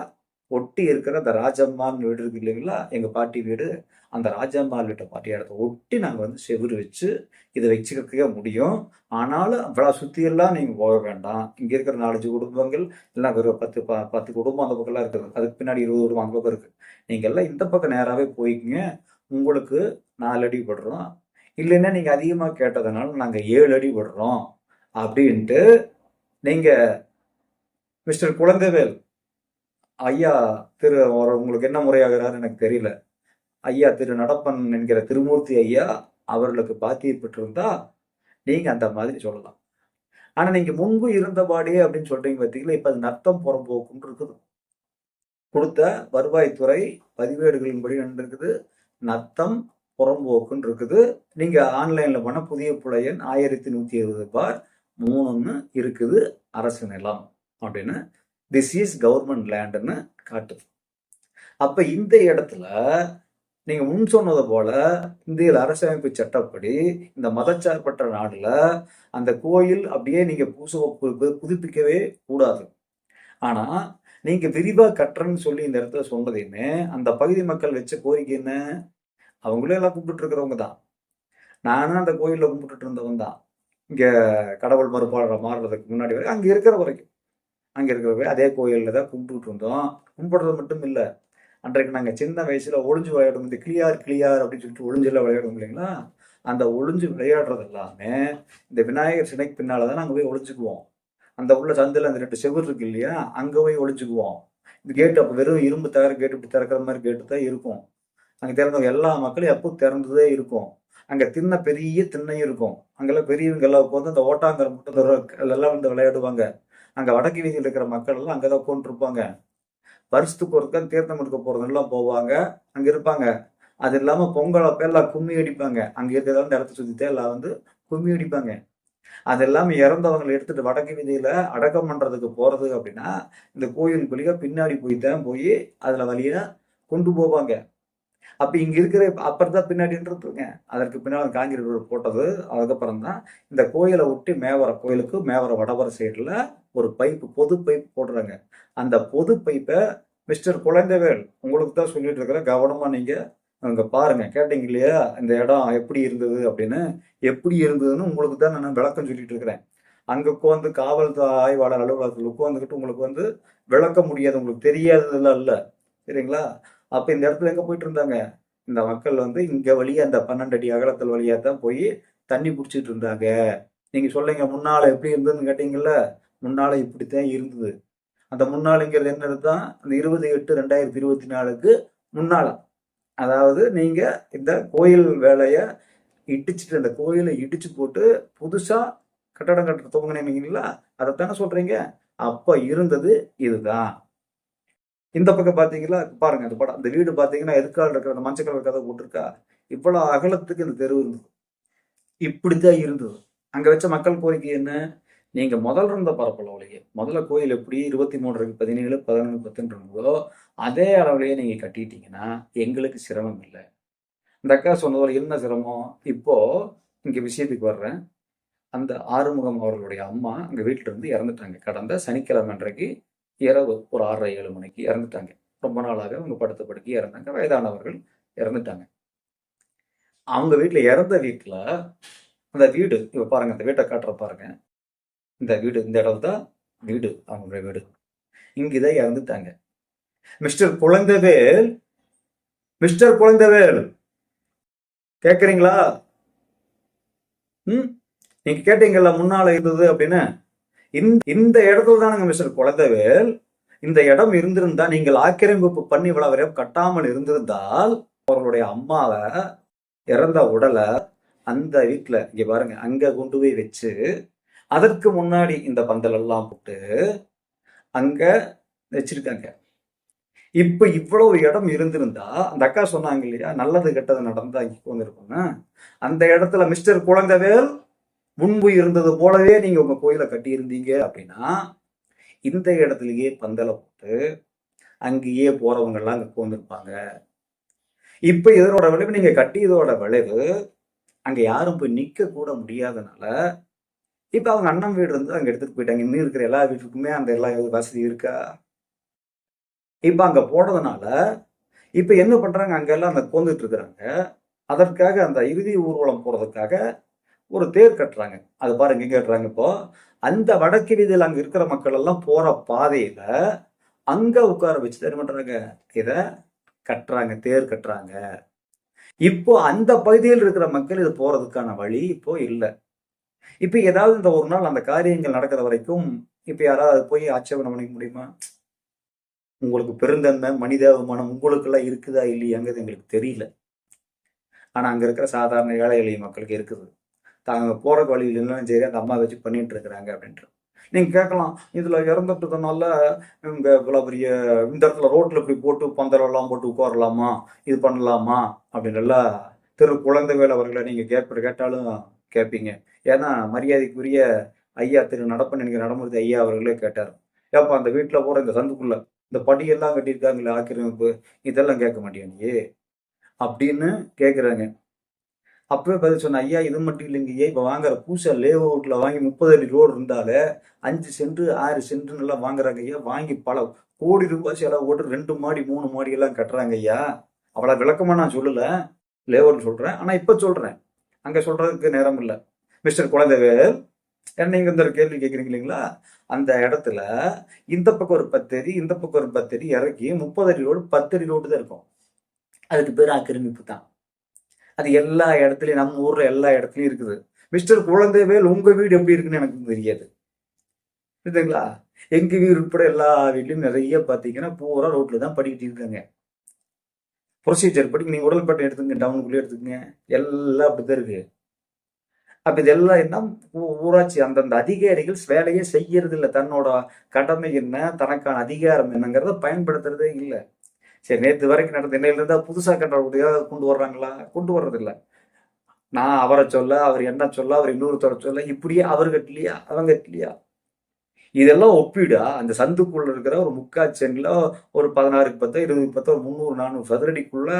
ஒட்டி இருக்கிற அந்த ராஜம்மான் வீடு இருக்கு இல்லைங்களா, எங்க பாட்டி வீடு, அந்த ராஜம்மாள் வீட்டை பாட்டி இடத்த ஒட்டி நாங்க வந்து செவுரு வச்சு இதை வச்சுக்கிறதுக்கே முடியும். ஆனாலும் அவ்வளவு சுத்தி எல்லாம் நீங்க போக வேண்டாம். இங்க இருக்கிற 4-5 குடும்பங்கள் எல்லாம் ஒரு 10 குடும்பம் அந்த பக்கம் எல்லாம் இருக்குது, அதுக்கு பின்னாடி 20 குடும்பம் அங்க பக்கம் இருக்கு. நீங்க எல்லாம் இந்த பக்கம் நேராவே போய்க்குங்க, உங்களுக்கு 4 அடி விடுறோம், இல்லைன்னா நீங்க அதிகமா கேட்டதுனால நாங்க 7 அடி விடுறோம் அப்படின்ட்டு நீங்க மிஸ்டர் குழந்தைவேல் ஐயா திரு உங்களுக்கு என்ன முறையாகிறாரு எனக்கு தெரியல, ஐயா திரு நடப்பன் என்கிற திருமூர்த்தி ஐயா அவர்களுக்கு பாத்தியப்பட்டிருந்தா நீங்க அந்த மாதிரி சொல்லலாம். ஆனா நீங்க முன்பு இருந்தபாடியே அப்படின்னு சொல்றீங்க பார்த்தீங்களா, இப்ப அது நத்தம் புறம்போக்குன்னு இருக்குது. கொடுத்த வருவாய்த்துறை பதிவேடுகளின்படி இருக்குது, நத்தம் புறம்போக்குன்னு இருக்குது. நீங்க ஆன்லைன்ல பண்ண புதிய புலையன் 1170 இருக்குது அரசு நிலம் அப்படின்னு, திஸ் இஸ் கவர்மெண்ட் லேண்டுன்னு காட்டுது. அப்ப இந்த இடத்துல நீங்க முன் சொன்னது போல இந்திய அரசமைப்பு சட்டப்படி இந்த மதச்சார்பற்ற நாடுல அந்த கோயில் அப்படியே நீங்க புதுப்பிக்கவே கூடாது. ஆனா நீங்க விரிவா கட்டுறன்னு சொல்லி இந்த இடத்துல சொன்னதையுமே அந்த பகுதி மக்கள் வச்ச கோரிக்கை என்ன, அவங்களே எல்லாம் கும்பிட்டு இருக்கிறவங்க தான், நானும் அந்த கோயில்ல கும்பிட்டு இருந்தவன் தான், இங்க கடவுள் மறுபாளரை மாறுறதுக்கு முன்னாடி வரைக்கும் அங்க இருக்கிற வரைக்கும் அதே கோயில்ல தான் கும்பிட்டு இருந்தோம். கும்பிடுறது மட்டும் இல்ல, அன்றைக்கு நாங்க சின்ன வயசுல ஒளிஞ்சு விளையாடும், இந்த கிளியார் அப்படின்னு சொல்லிட்டு ஒளிஞ்செல்லாம் விளையாடும் இல்லைங்களா, அந்த ஒளிஞ்சு விளையாடுறது எல்லாமே இந்த விநாயகர் சிலைக்கு பின்னாலதான் நாங்க போய் ஒளிஞ்சுக்குவோம். அந்த உள்ள சந்தில அந்த 2 செவுரு இருக்கு இல்லையா, அங்க போய் ஒளிஞ்சுக்குவோம். இந்த கேட்டு அப்ப வெறும் இரும்பு தவிர கேட்டு இப்படி திறக்கிற மாதிரி கேட்டு தான் இருக்கும். அங்க திறந்தவங்க எல்லா மக்களும் எப்போ திறந்துதே இருக்கும். அங்க பெரிய திண்ணையும் இருக்கும். அங்கெல்லாம் பெரியவங்க எல்லாம் உட்காந்து அந்த ஓட்டாங்கரை மட்டும் எல்லாம் வந்து விளையாடுவாங்க. அங்க வடக்கு வீதியில் இருக்கிற மக்கள் எல்லாம் அங்கதான் உட்காந்து இருப்பாங்க. வருஷத்துக்கு ஒருக்க தீர்த்தம் எடுக்க போறதெல்லாம் போவாங்க, அங்க இருப்பாங்க. அது இல்லாம பொங்கல் அப்ப எல்லாம் கும்மி அடிப்பாங்க, அங்க இருக்கிறதா இடத்த சுத்திட்டே எல்லாம் வந்து கும்மி அடிப்பாங்க. அது எல்லாமே இறந்தவங்களை எடுத்துட்டு வடக்கு வீதியில அடக்கம் பண்றதுக்கு போறது அப்படின்னா இந்த கோயிலுக்குள்ளேயே பின்னாடி போய் அதுல வழியா கொண்டு போவாங்க. அப்ப இங்க இருக்கிற அப்புறம் பின்னாடின்றதுங்க, அதற்கு பின்னால் காங்கிரீட் ரோடு போட்டது. அதுக்கப்புறம் தான் இந்த கோயிலை ஒட்டி கோயிலுக்கு மேவர வடவர சைடுல ஒரு பொது பைப் போடுறாங்க. அந்த பொது பைப்பை மிஸ்டர் குழந்தைவேல் உங்களுக்கு தான் சொல்லிட்டு இருக்கிற, கவனமா நீங்க அங்க பாருங்க, கேட்டீங்க இல்லையா இந்த இடம் எப்படி இருந்தது அப்படின்னு, எப்படி இருந்ததுன்னு உங்களுக்கு தான் நான் விளக்கம் சொல்லிட்டு இருக்கிறேன். அங்க உட்காந்து காவல் ஆய்வாளர் அலுவலகத்தில் உட்காந்துக்கிட்டு உங்களுக்கு வந்து விளக்க முடியாது, உங்களுக்கு தெரியாததெல்லாம் இல்லை, சரிங்களா. அப்ப இந்த இடத்துல எங்க போயிட்டு இருந்தாங்க இந்த மக்கள் வந்து, இங்க வழியா அந்த 12 அடி அகலத்தில் வழியா தான் போய் தண்ணி பிடிச்சிட்டு இருந்தாங்க. நீங்க சொல்லுங்க முன்னால எப்படி இருந்ததுன்னு கேட்டீங்கல்ல, முன்னால இப்படித்தான் இருந்தது. அந்த முன்னாளுங்கிறது என்னதுதான், அந்த 20/8/2024க்கு முன்னால. அதாவது நீங்க இந்த கோயில் வேலைய இடிச்சுட்டு, அந்த கோயிலை இடிச்சு போட்டு புதுசா கட்டடம் கட்ட துவங்கினீங்களா, அதைத்தானே சொல்றீங்க. அப்ப இருந்தது இதுதான். இந்த பக்கம் பாத்தீங்களா, பாருங்க அந்த படம், அந்த வீடு பாத்தீங்கன்னா எதுக்கால இருக்கிற அந்த மஞ்சள் கலர் கதை போட்டிருக்கா, இவ்வளவு அகலத்துக்கு இந்த தெருவு இருந்தது. இப்படித்தான் இருந்தது. அங்க வச்ச மக்கள் கோரிக்கை என்ன, நீங்க முதல்ல இருந்த பரப்பளவுலயே முதல்ல கோயில் எப்படி 23/17 11/10 இருந்ததோ அதே அளவுலயே நீங்க கட்டிட்டீங்கன்னா எங்களுக்கு சிரமம் இல்லை. இந்த அக்கா சொன்னதோட என்ன சிரமம், இப்போ இங்க விஷயத்துக்கு வர்றேன். அந்த ஆறுமுகம் அவர்களுடைய அம்மா அங்க வீட்டுல இருந்து இறந்துட்டாங்க. கடந்த சனிக்கிழமை அன்றைக்கு இரவு ஒரு 6:30 7 மணிக்கு இறந்துட்டாங்க. ரொம்ப நாளாக அவங்க படுத்த படுக்கை இறந்தாங்க. வயதானவர்கள் இறந்துட்டாங்க. அவங்க வீட்டுல இறந்த வீட்டுல அந்த வீடு இப்ப பாருங்க, அந்த வீட்டை காட்டுற பாருங்க. இந்த வீடு, இந்த இடம் தான் வீடு, அவங்களுடைய வீடு. இங்கதான் இறந்துட்டாங்க. மிஸ்டர் குழந்தைவேல், மிஸ்டர் குழந்தைவேல் கேக்குறீங்களா? நீங்க கேட்டீங்கல்ல முன்னால இருந்தது அப்படின்னு. இந்த இடத்துல தானுங்க மிஸ்டர் குழந்தைவேல், இந்த இடம் இருந்திருந்தா, நீங்கள் ஆக்கிரமிப்பு பண்ணி இவ்வளவு கட்டாமல் இருந்திருந்தால், அவர்களுடைய அம்மாவை இறந்த உடலை அந்த வீட்டுல இங்க பாருங்க அங்க கொண்டு போய் வச்சு, அதற்கு முன்னாடி இந்த பந்தல் எல்லாம் போட்டு அங்க வச்சிருக்காங்க. இப்ப இவ்வளவு இடம் இருந்திருந்தா, அந்த அக்கா சொன்னாங்க இல்லையா, நல்லது கெட்டது நடந்தா இங்க வந்திருப்போங்க. அந்த இடத்துல மிஸ்டர் குழந்தைவேல் முன்பு இருந்தது போலவே நீங்க உங்க கோயிலை கட்டி இருந்தீங்க அப்படின்னா, இந்த இடத்துலயே பந்தலை போட்டு அங்கேயே போறவங்க எல்லாம் அங்க போந்திருப்பாங்க. இப்ப இதனோட விளைவு, நீங்க கட்டியதோட விளைவு அங்க யாரும் போய் நிக்க கூட முடியாதனால, இப்ப அவங்க அண்ணன் வீடு இருந்து அங்க எடுத்துட்டு போயிட்டாங்க. இன்னும் இருக்கிற எல்லா வீட்டுக்குமே அந்த எல்லா வசதி இருக்கா? இப்ப அங்க போனதுனால இப்ப என்ன பண்றாங்க, அங்கெல்லாம் அந்த கோந்துட்டு இருக்கிறாங்க. அதற்காக அந்த இறுதி ஊர்வலம் போறதுக்காக ஒரு தேர் கட்டுறாங்க. அது பாருங்க எங்க கட்டுறாங்க, இப்போ அந்த வடக்கு வீதியில் அங்க இருக்கிற மக்கள் எல்லாம் போற பாதையில அங்க உட்கார வச்சு என்ன பண்றாங்க, இத கட்டுறாங்க, தேர் கட்டுறாங்க. இப்போ அந்த பகுதியில் இருக்கிற மக்கள் இது போறதுக்கான வழி இப்போ இல்லை. இப்ப ஏதாவது இந்த ஒரு நாள் அந்த காரியங்கள் நடக்கிற வரைக்கும் இப்ப யாராவது போய் ஆட்சேபனை பண்ணிக்க முடியுமா? உங்களுக்கு பெருந்தன்மை மனிதாபிமானம் உங்களுக்கு எல்லாம் இருக்குதா இல்லையாங்கிறது எங்களுக்கு தெரியல. ஆனா அங்க இருக்கிற சாதாரண ஏழை எளிய மக்களுக்கு இருக்குது. தாங்க போற வழியில எல்லாம் சரி அந்த அம்மா வச்சு பண்ணிட்டு இருக்கிறாங்க அப்படின்ட்டு. நீங்க கேட்கலாம், இதுல இறந்துட்டதுனால இவங்க இவ்வளவு பெரிய இந்த இடத்துல ரோட்ல இப்படி போட்டு பந்தல் எல்லாம் போட்டு உட்காரலாமா, இது பண்ணலாமா அப்படின்னு எல்லாம் திரு குழந்தைவேல் அவர்களை நீங்க கேட்டாலும் கேட்பீங்க. ஏன்னா மரியாதைக்குரிய ஐயா திரு நடப்பன் என்கிற நடமூர்த்தி ஐயா அவர்களே கேட்டார், ஏப்பா அந்த வீட்டுல போற இந்த சந்துக்குள்ள இந்த படியெல்லாம் கட்டியிருக்காங்களே ஆக்கிரமிப்பு, இதெல்லாம் கேட்க மாட்டியா நீ அப்படின்னு கேட்குறாங்க. அப்பவே பதில் சொன்ன, ஐயா இது மட்டும் இல்லைங்கய்யா, இப்போ வாங்குற பூசா லேஅவுட்ல வாங்கி 30 அடி ரோடு இருந்தாலே 5 சென்ட் 6 சென்ட் எல்லாம் வாங்குறாங்க ஐயா. வாங்கி பல கோடி ரூபாய் செலவு போட்டு 2 மாடி 3 மாடி எல்லாம் கட்டுறாங்க ஐயா. அவ்வளவு விளக்கமா நான் சொல்லல, லேஅவுட் சொல்றேன். ஆனா இப்ப சொல்றேன், அங்க சொல்றதுக்கு நேரம் இல்லை. மிஸ்டர் குழந்தைவேல், நீங்க இந்த கேள்வி கேட்குறீங்க இல்லைங்களா, அந்த இடத்துல இந்த பக்கம் ஒரு 10 அடி இந்த பக்கம் ஒரு 10 அடி இறக்கி 30 அடி ரோடு 10 அடி ரோடு தான் இருக்கும். அதுக்கு பேர் ஆக்கிரமிப்பு தான். அது எல்லா இடத்துலயும் நம்ம ஊர்ல எல்லா இடத்துலயும் இருக்குது. மிஸ்டர் குழந்தைவேல் உங்க வீடு எப்படி இருக்குன்னு எனக்கு தெரியாது, புரியுதுங்களா? எங்க வீடு உட்பட எல்லா வீட்லயும் நிறைய பாத்தீங்கன்னா பூரா ரோட்ல தான் படிக்கிட்டு இருக்காங்க. ப்ரொசீஜர் படி நீங்க உடல்பேட்டை எடுத்துங்க, டவுனுக்குள்ளே எடுத்துக்கங்க, எல்லாம் அப்படித்தான் இருக்கு. அப்ப இதெல்லாம் என்ன, ஊராட்சி அந்தந்த அதிகாரிகள் வேலையே செய்யறது இல்லை. தன்னோட கடமை என்ன, தனக்கான அதிகாரம் என்னங்கிறத பயன்படுத்துறதே இல்லை. சரி, நேற்று வரைக்கும் நடந்த நிலையில இருந்தா புதுசா கட்டக்கூடிய கொண்டு வர்றாங்களா? கொண்டு வர்றது இல்லை. நான் அவரை சொல்ல, அவர் என்ன சொல்ல, அவர் இன்னொருத்தரை சொல்ல, இப்படியே அவர் கட்டலையா அவங்க கட்டலையா, இதெல்லாம் ஒப்பிடா அந்த சந்துக்குள்ள இருக்கிற ஒரு முக்கால் சென்ட்ல ஒரு 16க்கு 10 20க்கு 10 ஒரு 300 400 சதுரடிக்குள்ள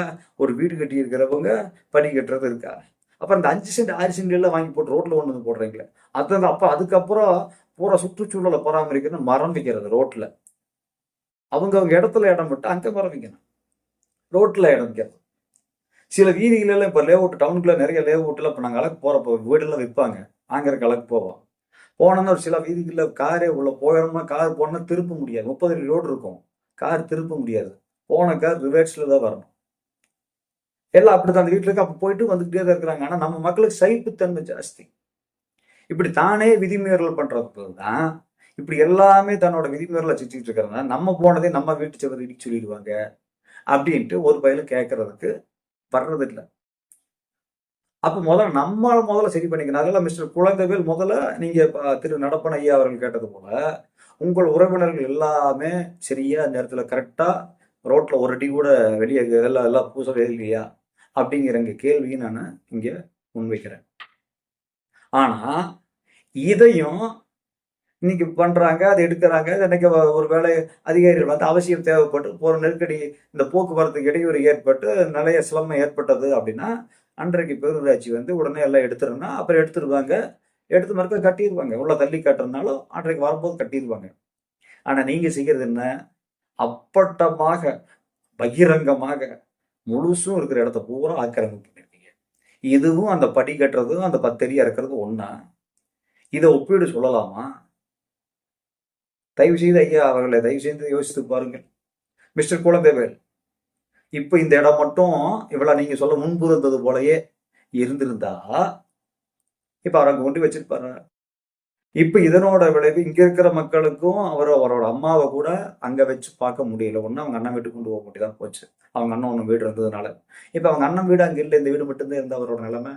ஒரு வீடு கட்டி இருக்கிறவங்க படி கட்டுறது இருக்கா? அப்ப அந்த 5 சென்ட் 6 சென்ட் எல்லாம் வாங்கி போட்டு ரோட்ல கொண்டு வந்து போடுறீங்களே, அதுதான். அப்ப அதுக்கப்புறம் பூரா சுற்றுச்சூழலை பராமரிக்கணும், மரம் வைக்கிறது ரோட்ல. அவங்க இடத்துல இடம் விட்டு அங்க மரம் வைக்கணும், ரோட்ல இடம் வைக்கிறது. சில வீதிகள் எல்லாம் இப்ப லேஅவுட் டவுனுக்குள்ள நிறைய லேஅவுட்ல இப்ப நாங்க அழகு போறப்போ வீடெல்லாம் வைப்பாங்க. ஆங்கருக்கு அழகு போவோம். போனோம்னா ஒரு சில வீதிகள்ல காரே உள்ள போயிடணும்னா கார் போனா திருப்ப முடியாது. 30 அடி ரோடு இருக்கும், கார் திருப்ப முடியாது. போன கார் ரிவர்ஸ்ல தான் வரணும். எல்லாம் அப்படித்தான் அந்த வீட்டுல இருக்கு. அப்ப போயிட்டு வந்துகிட்டே தான் இருக்கிறாங்க. ஆனா நம்ம மக்களுக்கு சகிப்புத்தன்மை ஜாஸ்தி. இப்படி தானே விதிமீறல் பண்றதுக்கு தான் இப்படி எல்லாமே தன்னோட விதிமுறைகளை செஞ்சுட்டு இருக்கிறதா நம்ம போனதே நம்ம வீட்டு செவர் இடிச்சு சொல்லிடுவாங்க அப்படின்ட்டு ஒரு பயிலும் கேட்கறதுக்கு வர்றதில்லை. அப்ப முதல்ல சரி பண்ணிக்கணும். அதெல்லாம் மிஸ்டர் குழந்தைவேல் முதல்ல நீங்க திரு நடப்பன ஐயா அவர்கள் கேட்டது போல உங்கள் உறவினர்கள் எல்லாமே சரியா அந்த இடத்துல கரெக்டா ரோட்ல ஒரு அடி கூட வெளியே எல்லாம் பூசவே இல்லையா அப்படிங்கிற கேள்வியை நான் இங்க முன்வைக்கிறேன். ஆனா இதையும் இன்னைக்கு பண்றாங்க, அதை எடுக்கிறாங்க. இன்னைக்கு ஒரு வேலை அதிகாரிகள் வந்து அவசியம் தேவைப்பட்டு போற நெருக்கடி, இந்த போக்குவரத்துக்கு இடையூறு ஏற்பட்டு நிறைய சிரமம் ஏற்பட்டது அப்படின்னா அன்றைக்கு பேரூராட்சி வந்து உடனே எல்லாம் எடுத்துருன்னா அப்புறம் எடுத்துருவாங்க. எடுத்து மறுக்க கட்டிடுவாங்க. உள்ள தள்ளி கட்டுறதுனாலும் அன்றைக்கு வரும்போது கட்டிடுவாங்க. ஆனா நீங்க செய்யறது என்ன? அப்பட்டமாக பகிரங்கமாக முழுசும் இருக்கிற இடத்த பூரா ஆக்கிரமிப்பு பண்ணிருக்கீங்க. இதுவும் அந்த படி கட்டுறதும் அந்த 10 அடி இறக்குறதும் ஒண்ணா? இதை ஒப்பீடு சொல்லலாமா? தயவு செய்து ஐயா அவர்களை தயவு செய்து யோசித்து பாருங்கள். மிஸ்டர் குழந்தைவேல், இப்ப இந்த இடம் மட்டும் இவ்வளவு நீங்க சொல்ல முன்பு இருந்தது போலயே இருந்திருந்தா இப்ப அவர் அங்க கொண்டு வச்சிருப்பாரு. இப்ப இதனோட விளைவு இங்க இருக்கிற மக்களுக்கும் அவரோட அம்மாவை கூட அங்க வச்சு பார்க்க முடியல. ஒண்ணு அவங்க அண்ணன் வீட்டுக்கு கொண்டு போக முடியாதான் போச்சு. அவங்க அண்ணன் ஒண்ணு வீடு இருந்ததுனால. இப்ப அவங்க அண்ணன் வீடு அங்க இல்லை, இந்த வீடு மட்டும்தான் இருந்த அவரோட நிலைமை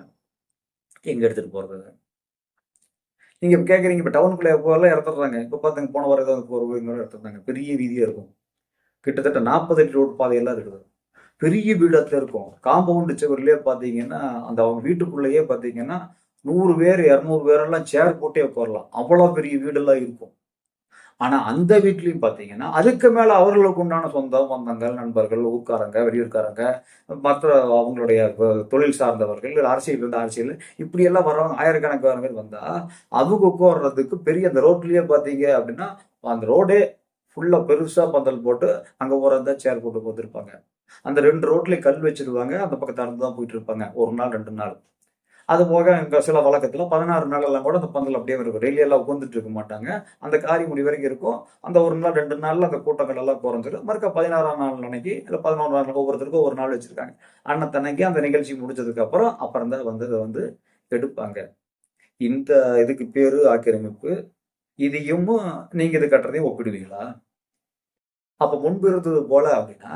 எங்க எடுத்துட்டு போறது? நீங்க கேட்குறீங்க, இப்ப டவுனுக்குள்ள போகலாம் இறத்துறாங்க. இப்ப பாத்துங்க போன வாரம் ஏதாவது ஒரு இறத்துறாங்க. பெரிய வீதியா இருக்கும். கிட்டத்தட்ட 40 அடி ரோடு பாதையெல்லாம் இருக்குது. பெரிய வீடத்துல இருக்கும். காம்பவுண்டு சுவர்லயே பாத்தீங்கன்னா அந்த அவங்க வீட்டுக்குள்ளேயே பாத்தீங்கன்னா 100 பேர் 200 பேரெல்லாம் சேர் போட்டே உட்காரலாம். அவ்வளவு பெரிய வீடெல்லாம் இருக்கும். ஆனா அந்த வீட்லயும் பாத்தீங்கன்னா அதுக்கு மேல அவர்களுக்கு உண்டான சொந்தம் பந்தங்கள், நண்பர்கள், ஊர்க்காரங்க, வெளியூர்காரங்க, மற்ற அவங்களுடைய தொழில் சார்ந்தவர்கள், அரசியல் இருந்த அரசியல் இப்படி எல்லாம் வர்றவங்க ஆயிரக்கணக்கான பேர் வந்தா அவங்க உட்கார்றதுக்கு பெரிய அந்த ரோட்லயே பாத்தீங்க அப்படின்னா அந்த ரோடே ஃபுல்லா பெருசா பந்தல் போட்டு அங்க ஒரு சேர் போட்டு போத்திருப்பாங்க. அந்த 2 ரோட்லயும் கல் வச்சிருவாங்க. அந்த பக்கத்தை நடந்துதான் போயிட்டு இருப்பாங்க. 1 நாள் 2 நாள். அது போக எங்க சில வழக்கத்துல 16 நாள் எல்லாம் கூட அந்த பந்தல் அப்படியே இருக்கும். டெய்லி எல்லாம் உட்கார்ந்துட்டு இருக்க மாட்டாங்க. அந்த காரி முடி வரைக்கும் இருக்கும். அந்த 1 நாள் 2 நாள்ல அந்த கூட்டங்கள் எல்லாம் குறைஞ்சிடும். மறுக்க 16ஆம் நாள் அன்னைக்கு இல்ல 11ஆம் நாள் ஒவ்வொருத்தருக்கும் ஒரு நாள் வச்சிருக்காங்க. அன்னத்தன்னைக்கு அந்த நிகழ்ச்சி முடிச்சதுக்கு அப்புறம் தான் வந்து இதை வந்து எடுப்பாங்க. இந்த இதுக்கு பேரு ஆக்கிரமிப்பு. இதையும் நீங்க இது கட்டுறதையும் ஒப்பிடுவீங்களா? அப்ப முன்பு இருந்தது போல அப்படின்னா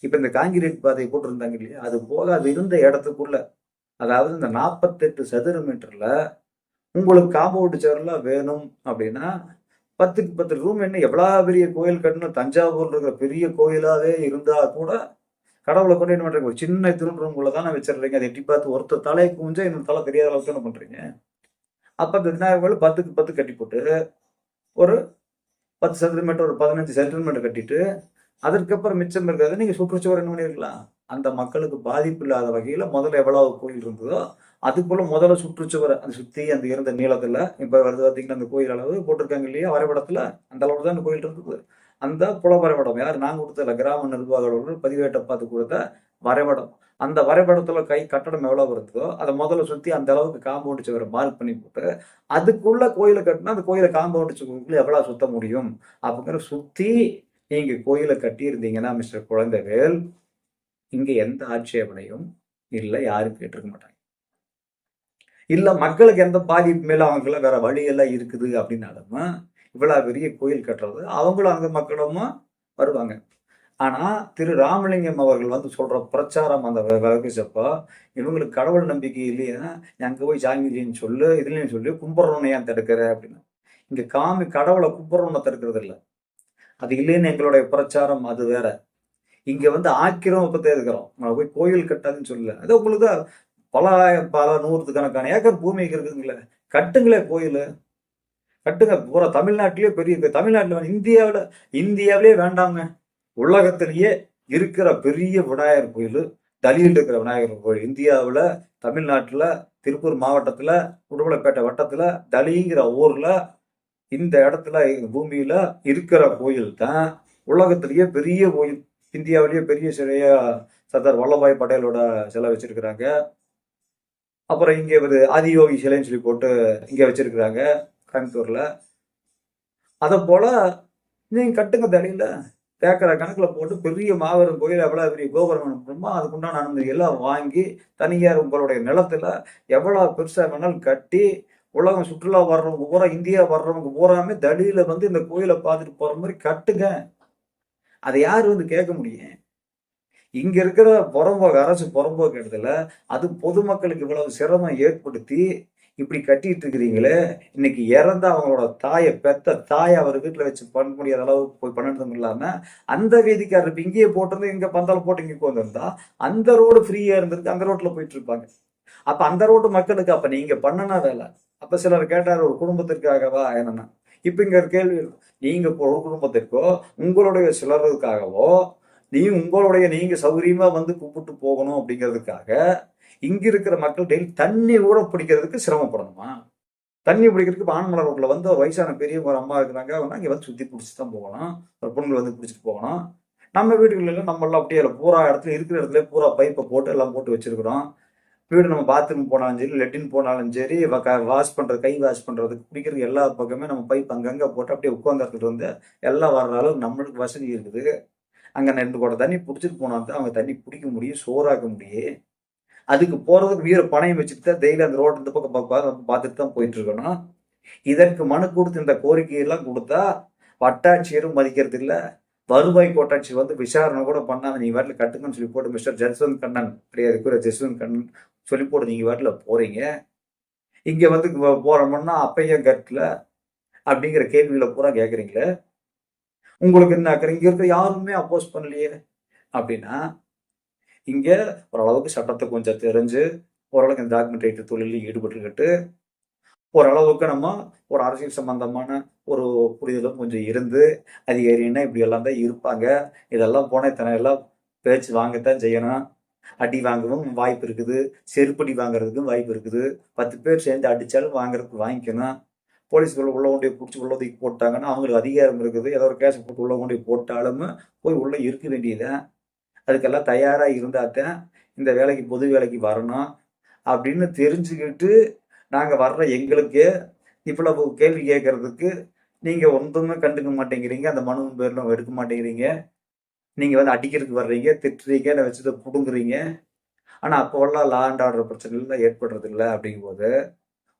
இப்ப இந்த காங்கிரீட் பாதையை போட்டிருந்தாங்க இல்லையா, அது போக அது இருந்த இடத்துக்குள்ள அதாவது இந்த 48 சதுர மீட்டர்ல உங்களுக்கு காம்பவுண்ட் சுவர்லாம் வேணும் அப்படின்னா 10க்கு 10 ரூம் என்ன எவ்வளவு பெரிய கோயில் கட்டணும்? தஞ்சாவூர்ல இருக்கிற பெரிய கோயிலாவே இருந்தா கூட கடவுளை கொண்டு என்ன பண்றீங்க? ஒரு சின்ன திரும்ப தானே வச்சிடுறீங்க. அதை எட்டி பார்த்து ஒருத்தர் தலையை குஞ்சா இன்னொரு தலை தெரியாத அளவுக்கு என்ன பண்றீங்க? அப்ப இந்த விநாயகர் கோயில் 10க்கு 10 கட்டி போட்டு ஒரு 10 சதுர மீட்டர் ஒரு 15 சதுர மீட்டர் கட்டிட்டு அதற்கப்புறம் மிச்சம் இருக்கிறத நீங்க சுற்றுச்சுவர் என்ன பண்ணிருக்கலாம்? அந்த மக்களுக்கு பாதிப்பு இல்லாத வகையில முதல்ல எவ்வளவு கோயில் இருந்ததோ அதுக்குள்ள முதல்ல சுற்றுச்சுவர் அதை சுத்தி அந்த இருந்த நீளத்துல இப்ப வருது பாத்தீங்கன்னா அந்த கோயில் அளவு போட்டிருக்காங்க இல்லையா வரைபடத்துல, அந்த அளவு தான் அந்த கோயில் இருந்தது. அந்த புல வரைபடம் யார் நாங்க கொடுத்தல கிராம நிர்வாகிகள் பதிவேட்டை பார்த்து கொடுத்த வரைபடம். அந்த வரைபடத்துல கட்டடம் எவ்வளவு இருந்ததோ அதை முதல்ல சுத்தி அந்த அளவுக்கு காம்பவுண்ட் சுவரை மார்க் பண்ணி போட்டு அதுக்குள்ள கோயிலை கட்டினா அந்த கோயிலை காம்பவுண்ட் சுவருக்குள்ள எவ்வளவு சுத்த முடியும் அப்படிங்கிற சுத்தி நீங்க கோயிலை கட்டி இருந்தீங்கன்னா மிஸ்டர் குழந்தைவேல் இங்க எந்த ஆட்சேபனையும் இல்லை, யாரும் கேட்டிருக்க மாட்டாங்க. இல்ல மக்களுக்கு எந்த பாதிப்பு மேல அவங்களுக்குள்ள வேற வழி எல்லாம் இருக்குது அப்படின்னாலும் இவ்வளவு பெரிய கோயில் கட்டுறது அவங்களும் அந்த மக்களும் வருவாங்க. ஆனா திரு ராமலிங்கம் அவர்கள் வந்து சொல்ற பிரச்சாரம் அந்த விளக்குச்சப்போ இவங்களுக்கு கடவுள் நம்பிக்கை இல்லையா, அங்க போய் சாமின்னு சொல்லு இதுலயும் சொல்லி கும்பிட்றவனை ஏன் தடுக்கிற அப்படின்னு. இங்க கடவுளை கும்பிட்றவனை தடுக்கிறது இல்லை. அது இல்லைன்னு எங்களுடைய பிரச்சாரம் அது வேற. இங்க வந்து ஆக்கிரமிப்பத்தை இருக்கிறோம். போய் கோயில் கட்டாதுன்னு சொல்லல. அது உங்களுக்கு பல நூறுக்கணக்கான ஏக்கர் பூமிக்கு இருக்குங்களே, கட்டுங்களே கோயில் கட்டுங்க. பூரா தமிழ்நாட்டிலேயே பெரிய தமிழ்நாட்டில் இந்தியாவிலே வேண்டாங்க. உலகத்திலேயே இருக்கிற பெரிய விநாயகர் கோயில் டெல்லியில் இருக்கிற விநாயகர் கோயில் இந்தியாவில் தமிழ்நாட்டில் திருப்பூர் மாவட்டத்தில் உடுமலைப்பேட்டை வட்டத்தில் டெல்லிங்கிற ஊர்ல இந்த இடத்துல பூமியில இருக்கிற கோயில் தான் உலகத்திலேயே பெரிய கோயில். இந்தியாவிலேயே பெரிய சிலையா சர்தார் வல்லபாய் பட்டேலோட சிலை வச்சிருக்கிறாங்க. அப்புறம் இங்க ஒரு ஆதியோகி சிலைன்னு சொல்லி போட்டு இங்க வச்சிருக்கிறாங்க கோயம்புத்தூர்ல. அதை போல நீங்க கட்டுங்க தலையில ஏக்கர கணக்குல போட்டு பெரிய மாபெரும் கோயில் எவ்வளவு பெரிய கோபுரம் அனுப்பணுமோ அதுக்குண்டான அனுமதி எல்லாம் வாங்கி தனியார் உங்களுடைய நிலத்துல எவ்வளவு பெருசா வேணாலும் கட்டி உலகம் சுற்றுலா வர்றவங்க பூரா, இந்தியா வர்றவங்க பூராமே தடியில வந்து இந்த கோயிலை பார்த்துட்டு போற மாதிரி கட்டுங்க. அதை யாரு வந்து கேட்க முடியும்? இங்க இருக்கிற புறம்போக்கு, அரசு புறம்போக்கு இடத்துல அது பொதுமக்களுக்கு இவ்வளவு சிரமம் ஏற்படுத்தி இப்படி கட்டிட்டு இருக்கிறீங்களே, இன்னைக்கு இறந்த அவங்களோட தாயை, பெத்த தாயை அவர் வீட்டுல வச்சு பண்ண முடியாத அளவுக்கு போய் பண்ணதும் இல்லாம, அந்த வீதிக்காரர் இப்ப இங்கேயே போட்டிருந்து இங்க பந்தால் போட்டு இங்க கொண்டு வந்தா அந்த ரோடு ஃப்ரீயா இருந்திருக்கு, அந்த ரோட்ல போயிட்டு இருப்பாங்க. அப்ப அந்த ரோட்டு மக்களுக்கு அப்ப நீங்க பண்ணனா வேலை. அப்ப சிலர் கேட்டார், ஒரு குடும்பத்திற்காகவா என்னன்னா, இப்ப இங்க ஒரு கேள்வி, நீங்க ஒரு குடும்பத்திற்கோ உங்களுடைய சிலருக்காகவோ நீங்க சௌகரியமா வந்து கூப்பிட்டு போகணும் அப்படிங்கிறதுக்காக இங்க இருக்கிற மக்கள் டெய்லி தண்ணி கூட பிடிக்கிறதுக்கு சிரமப்படணுமா? தண்ணி பிடிக்கிறதுக்கு ஆனமலை ரோட்ல வந்து ஒரு வயசான பெரியவங்க ஒரு அம்மா இருக்கிறாங்க, அவங்க இங்க வந்து சுத்தி பிடிச்சிட்டு தான் போகணும். ஒரு பொண்ணுங்களை வந்து பிடிச்சிட்டு போகணும். நம்ம வீடுகளில் நம்ம எல்லாம் அப்படியே பூரா இடத்துல இருக்கிற இடத்துல பூரா பைப்பை போட்டு எல்லாம் போட்டு வச்சிருக்கிறோம். வீடு நம்ம பாத்ரூம் போனாலும் சரி, லெட்டின் போனாலும் சரி, வாஷ் பண்றது, கை வாஷ் பண்றதுக்கு குடிக்கிறதுக்கு எல்லா பக்கமே நம்ம பைப் அங்கங்க போட்டு அப்படியே உட்கார்ந்து இடத்துல வந்து எல்லாம் வர்ற அளவுக்கு நம்மளுக்கு வசதி இருக்குது. அங்க 2 குடம் தண்ணி புடிச்சிட்டு போனா தான் அவங்க தண்ணி குடிக்க முடியும், சோறாக்க முடியும். அதுக்கு போறதுக்கு வீர பணையம் வச்சுட்டு தான் டெய்லி அந்த ரோடு இந்த பக்கம் பார்த்துட்டு தான் போயிட்டு இருக்கணும். இதற்கு மனு கொடுத்து இந்த கோரிக்கையெல்லாம் கொடுத்தா வட்டாட்சியரும் மதிக்கிறது இல்லை. வருவாய் கோட்டாட்சி வந்து விசாரணை கூட பண்ணாம நீங்க வீட்டில் கட்டுங்கன்னு சொல்லி போட்டு மிஸ்டர் ஜஸ்வந்த் கண்ணன் கிடையாது, ஜஸ்வந்த் கண்ணன் சொல்லி போட்டு நீங்க வீட்டில் போறீங்க. இங்க வந்து போறோம்னா அப்பையும் கட்டல அப்படிங்கிற கேள்வியில பூரா கேட்குறீங்களே. உங்களுக்கு என்ன இங்க இருக்க யாருமே அப்போஸ் பண்ணலையே அப்படின்னா, இங்க ஓரளவுக்கு சட்டத்தை கொஞ்சம் தெரிஞ்சு ஓரளவுக்கு இந்த டாக்குமெண்ட் தொழிலில் ஈடுபட்டுக்கிட்டு ஓரளவுக்கு நம்ம ஒரு அரசியல் சம்பந்தமான ஒரு புரிதலும் கொஞ்சம் இருந்து அதிகாரின்னா இப்படி எல்லாம் தான் இருப்பாங்க, இதெல்லாம் போன இத்தனை எல்லாம் பேச்சு வாங்கத்தான் செய்யணும், அடி வாங்கவும் வாய்ப்பு இருக்குது, செருப்படி வாங்குறதுக்கும் வாய்ப்பு இருக்குது, 10 பேர் சேர்ந்து அடிச்சாலும் வாங்குறதுக்கு வாங்கிக்கணும். போலீஸ் உள்ள கொண்டு பிடிச்சி உள்ள தூக்கி போட்டாங்கன்னா அவங்களுக்கு அதிகாரம் இருக்குது, ஏதோ ஒரு கேஸ் போட்டு உள்ள கொண்டு போட்டாலும் போய் உள்ள இருக்க வேண்டியதுதான். அதுக்கெல்லாம் தயாராக இருந்தால்தான் இந்த வேலைக்கு பொது வேலைக்கு வரணும் அப்படின்னு தெரிஞ்சுக்கிட்டு நாங்கள் வர்ற எங்களுக்கு இவ்வளவு கேள்வி கேட்கறதுக்கு நீங்கள் ஒன்றுமே கண்டுக்க மாட்டேங்கிறீங்க, அந்த மனு பேர்லாம் எடுக்க மாட்டேங்கிறீங்க, நீங்கள் வந்து அடிக்கிறதுக்கு வர்றீங்க, திட்டுறீங்க, வச்சுட்டு பிடுங்குறீங்க. ஆனால் அப்போல்லாம் லா அண்ட் ஆர்டர் பிரச்சனைலாம் ஏற்படுறது இல்லை. அப்படிங்கும்போது